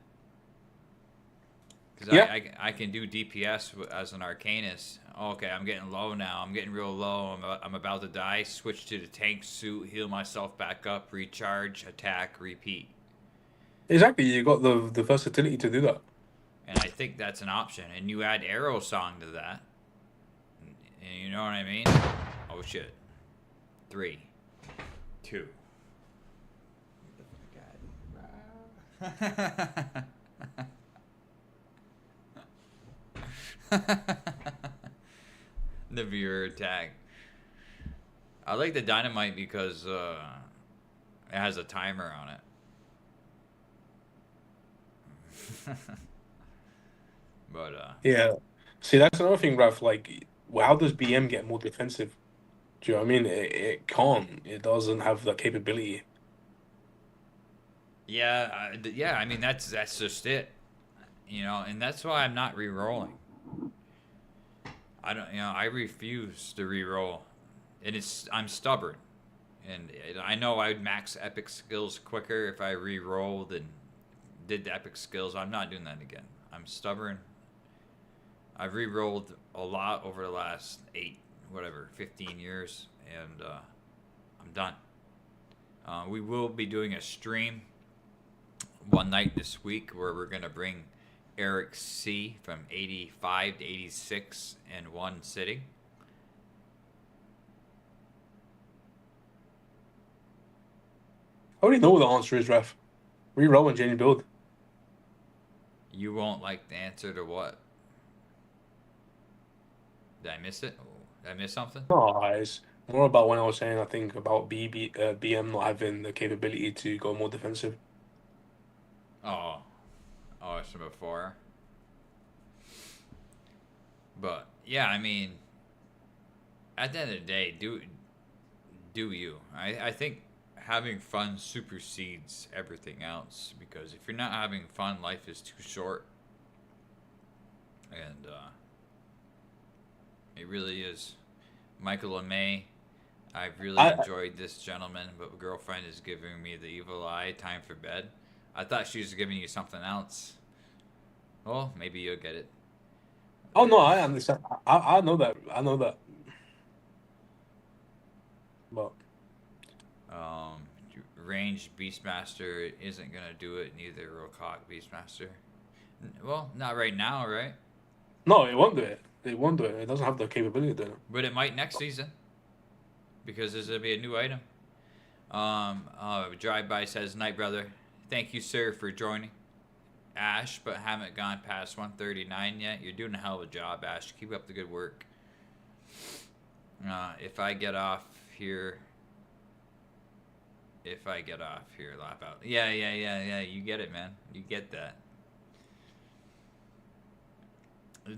Because I can do DPS as an Arcanist. Okay, I'm getting low now. I'm getting real low. I'm about to die. Switch to the tank suit, heal myself back up, recharge, attack, repeat. Exactly, you got the versatility to do that. And I think that's an option. And you add Arrow Song to that. And you know what I mean? Oh shit. 3, 2. The viewer attack. I like the dynamite because it has a timer on it. But yeah. See, that's another thing, Raf. Like, how does BM get more defensive? Do you know what I mean? It can't. It doesn't have the capability. yeah, I mean that's just it. And that's why I'm not re-rolling. I refuse to re-roll. I'm stubborn. And I know I would max epic skills quicker if I re-rolled and did the epic skills. I'm not doing that again. I'm stubborn. I've re-rolled a lot over the last 15 years, and I'm done. We will be doing a stream one night this week where we're going to bring Eric C from 85 to 86 in one sitting. I already know what the answer is, Ref. Re-roll and change build. You won't like the answer to what? Did I miss it? Did I miss something? No, it's more about when I was saying I think about BM not having the capability to go more defensive. Oh, it's from before. But yeah, I mean, at the end of the day, do you? I think having fun supersedes everything else, because if you're not having fun, life is too short. And it really is. Michael and May, I've really enjoyed this gentleman, but girlfriend is giving me the evil eye. Time for bed. I thought she was giving you something else. Well, maybe you'll get it. Oh no, I understand. I know that. I know that. But Range Beastmaster isn't gonna do it. Neither will Cock Beastmaster. Well, not right now, right? no, it won't do it. It won't do it. It doesn't have the capability to do it. But it might next season, because there's gonna be a new item. Drive by says, "Night, brother. Thank you, sir, for joining." Ash, but haven't gone past 139 yet. You're doing a hell of a job, Ash. Keep up the good work. If I get off here, laugh out. Yeah. You get it, man. You get that.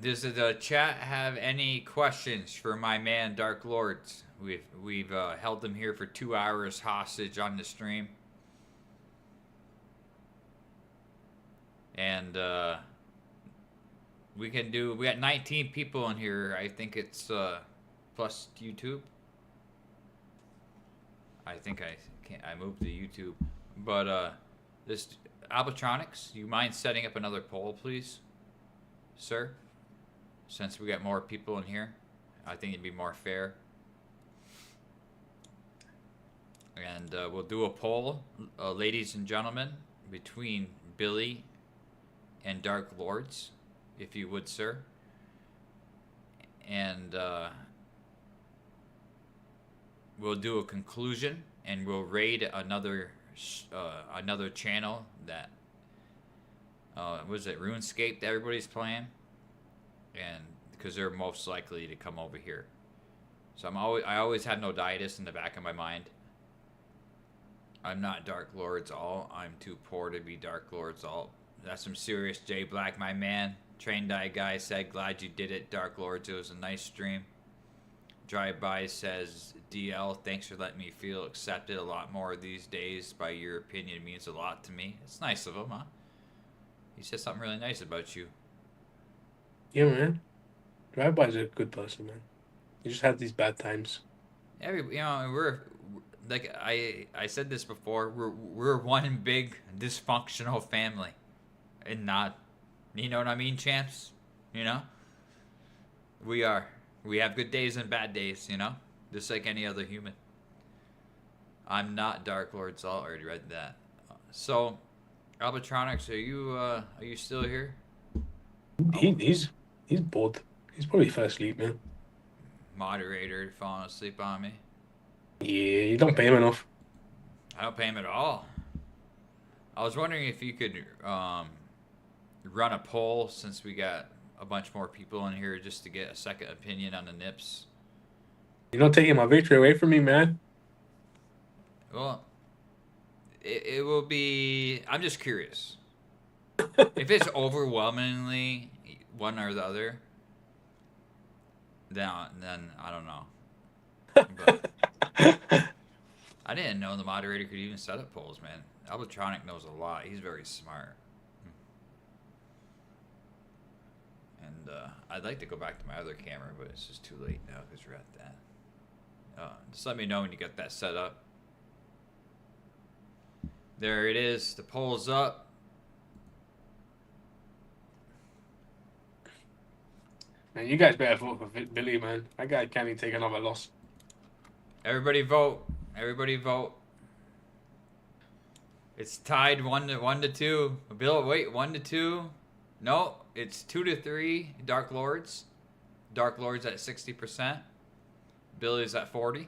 Does the chat have any questions for my man Dark Lords? We've held them here for 2 hours hostage on the stream, and we got 19 people in here. I think it's plus YouTube. I think I moved to YouTube, but this Albatronics, you mind setting up another poll, please, sir? Since we got more people in here, I think it'd be more fair. And we'll do a poll, ladies and gentlemen, between Billy and Dark Lords, if you would, sir. And we'll do a conclusion, and we'll raid another channel that was it RuneScape that everybody's playing. And because they're most likely to come over here, so I always have no Dietus in the back of my mind. I'm not Dark Lords all. I'm too poor to be Dark Lords all. That's some serious J Black, my man. Train Die guy said, "Glad you did it, Dark Lords. It was a nice stream." Drive by says, "DL, thanks for letting me feel accepted a lot more these days. By your opinion, it means a lot to me." It's nice of him, huh? He said something really nice about you. Yeah, man. Drive-by's a good person, man. You just have these bad times. We're like I said this before. We're one big dysfunctional family, and not, you know what I mean, champs. You know, we are. We have good days and bad days. You know, just like any other human. I'm not Dark Lord Salt. I already read that. So, Albatronics, are you still here? He's bored. He's probably fell asleep, man. Moderator falling asleep on me. Yeah, you don't pay him enough. I don't pay him at all. I was wondering if you could run a poll, since we got a bunch more people in here, just to get a second opinion on the nips. You're not taking my victory away from me, man. Well, it will be... I'm just curious. If it's overwhelmingly one or the other, then I don't know. But I didn't know the moderator could even set up polls, man. Albatronic knows a lot. He's very smart. And I'd like to go back to my other camera, but it's just too late now because we're at that. Just let me know when you get that set up. There it is. The poll's up. Man, you guys better vote for Billy, man. That guy can't even take another loss. Everybody vote. Everybody vote. It's tied 1 to 2. Bill, wait, 1 to 2. No, it's 2 to 3. Dark Lords. Dark Lords at 60%. Billy's at 40.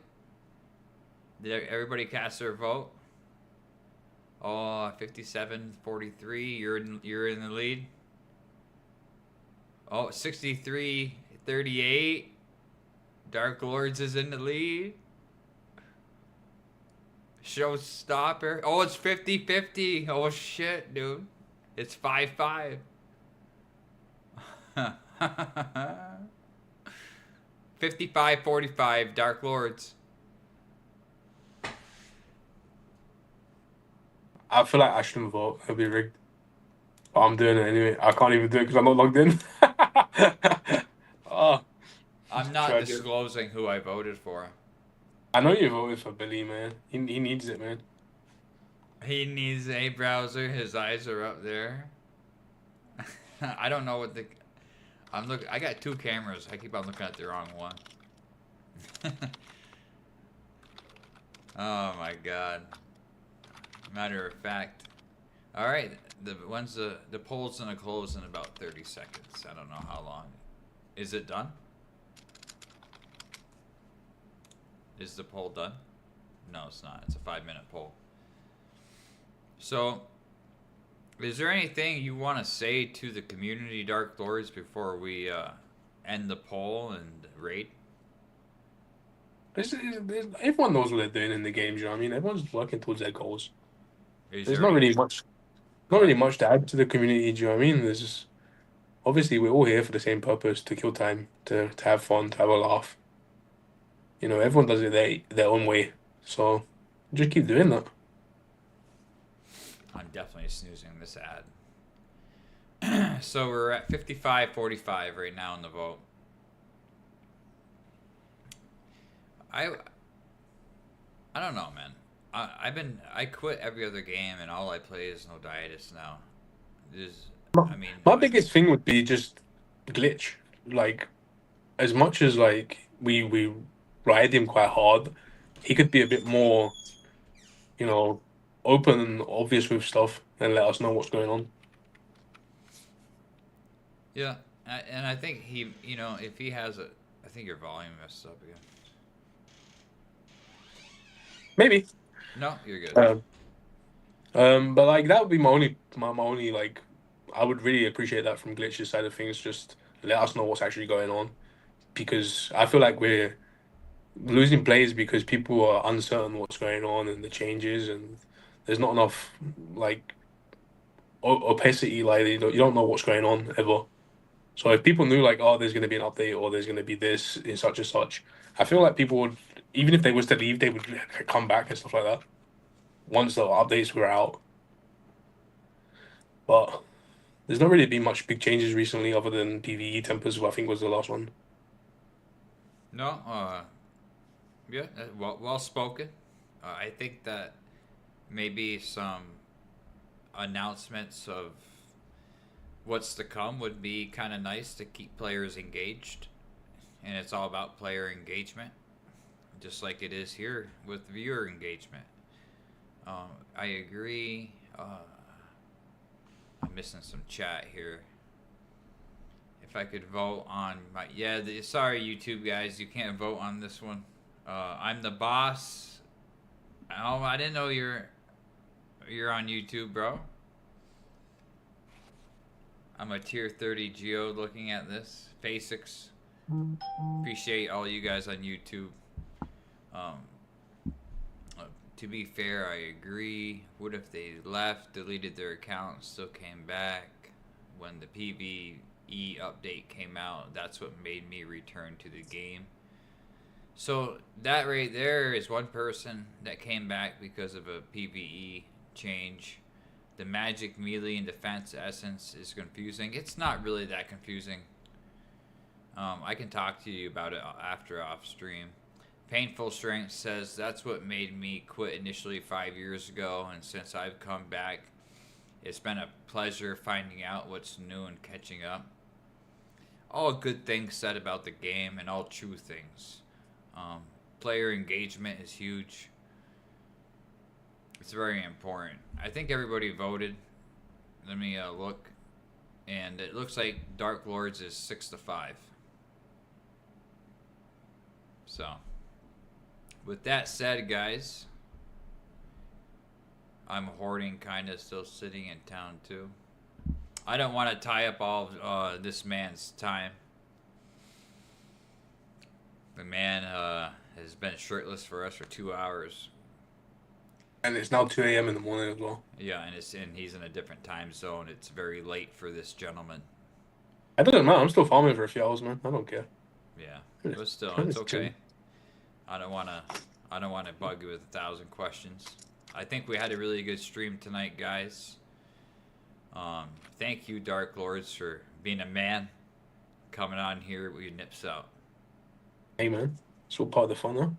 Did everybody cast their vote? Oh, 57-43. You're in the lead. Oh, 63-38. Dark Lords is in the lead. Showstopper. Oh, it's 50-50. Oh, shit, dude. It's 5-5. 55-45. Dark Lords. I feel like I shouldn't vote. It'll be rigged. But I'm doing it anyway. I can't even do it because I'm not logged in. Oh, I'm should not I do it? disclosing who I voted for. I know you voted for Billy, man. He needs it, man. He needs a browser. His eyes are up there. I don't know what the. I got two cameras. I keep on looking at the wrong one. Oh my god. Matter of fact. All right. The poll's gonna close in about 30 seconds. I don't know how long. Is it done? Is the poll done? No, it's not. It's a 5-minute poll. So, is there anything you want to say to the community, Dark Lords, before we end the poll and rate? Everyone knows what they're doing in the games, you know what I mean? Everyone's working towards their goals. Is There's there not any- really much, Go not really ahead. much to add to the community, do you know what I mean? There's just, obviously we're all here for the same purpose, to kill time, to have fun, to have a laugh. You know, everyone does it their own way. So just keep doing that. I'm definitely snoozing this ad. So we're at 55-45 right now in the vote. I don't know, man. I quit every other game and all I play is No Dietis now. I mean, My biggest thing would be just glitch. Like, as much as like we ride him quite hard, he could be a bit more, you know, open and obvious with stuff and let us know what's going on. yeah, and I think he, if he has I think your volume messed up again. Maybe. No, you're good. But like that would be my only like I would really appreciate that from Glitch's side of things. Just let us know what's actually going on, because I feel like we're losing players because people are uncertain what's going on and the changes, and there's not enough like opacity. Like you don't know what's going on ever. So if people knew like, oh, there's going to be an update or there's going to be this in such and such, I feel like people would, even if they was to leave, they would come back and stuff like that once the updates were out. But there's not really been much big changes recently other than PvE tempers, who I think was the last one. No, yeah, well spoken. I think that maybe some announcements of what's to come would be kind of nice to keep players engaged, and it's all about player engagement, just like it is here with viewer engagement. I agree. I'm missing some chat here. If I could vote on my sorry YouTube guys, you can't vote on this one. I'm the boss. Oh, I didn't know you're on YouTube, bro. I'm a tier 30 Geo looking at this. Basics. Appreciate all you guys on YouTube. To be fair, I agree. What if they left, deleted their account, still came back? When the PvE update came out, that's what made me return to the game. So that right there is one person that came back because of a PvE change. The magic melee and defense essence is confusing. It's not really that confusing. I can talk to you about it after off stream. Painful Strength says that's what made me quit initially 5 years ago, and since I've come back, it's been a pleasure finding out what's new and catching up. All good things said about the game, and all true things. Player engagement is huge. It's very important. I think everybody voted. Let me look. And it looks like Dark Lords is 6-5. So, with that said, guys, I'm hoarding, kind of still sitting in town too. I don't want to tie up all of this man's time. The man has been shirtless for us for 2 hours. And it's now 2 a.m. in the morning as well. Yeah, and he's in a different time zone. It's very late for this gentleman. I don't know. I'm still farming for a few hours, man. I don't care. Yeah, but still, it's okay. I don't wanna bug you with 1,000 questions. I think we had a really good stream tonight, guys. Thank you, Dark Lords, for being a man, coming on here with your nips out. Hey, man. It's all part of the fun, huh?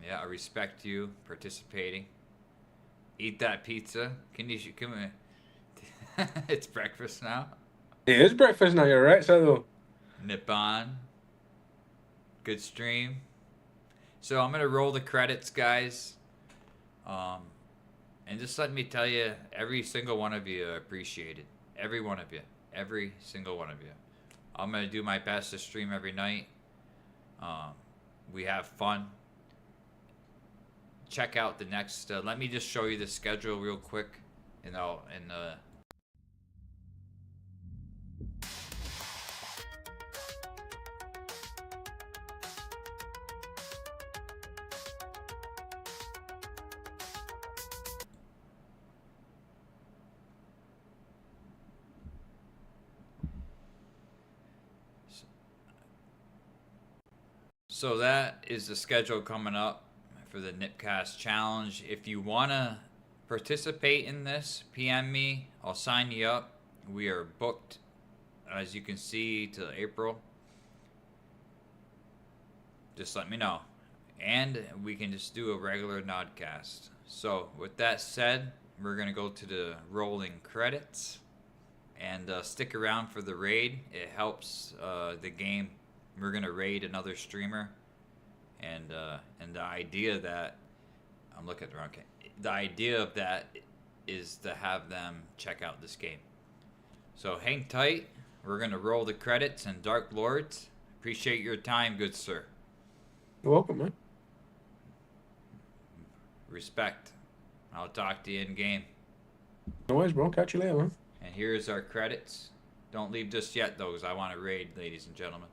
Yeah, I respect you participating. Eat that pizza. Can you come here? It's breakfast now. It is breakfast now, you're right, Sado. Nip on. Good stream. So I'm gonna roll the credits, guys. And just let me tell you, every single one of you are appreciated. Every one of you. Every single one of you. I'm gonna do my best to stream every night. We have fun. Check out the next. Let me just show you the schedule real quick. So that is the schedule coming up for the NipCast challenge. If you want to participate in this, PM me. I'll sign you up. We are booked, as you can see, till April. Just let me know. And we can just do a regular NodCast. So with that said, we're going to go to the rolling credits. And stick around for the raid. It helps the game. We're gonna raid another streamer, and the idea that I'm looking at the wrong game. The idea of that is to have them check out this game. So hang tight. We're gonna roll the credits, and Dark Lords, appreciate your time, good sir. You're welcome, man. Respect. I'll talk to you in game. No worries, bro. Catch you later, man. And here's our credits. Don't leave just yet, though, because I want to raid, ladies and gentlemen.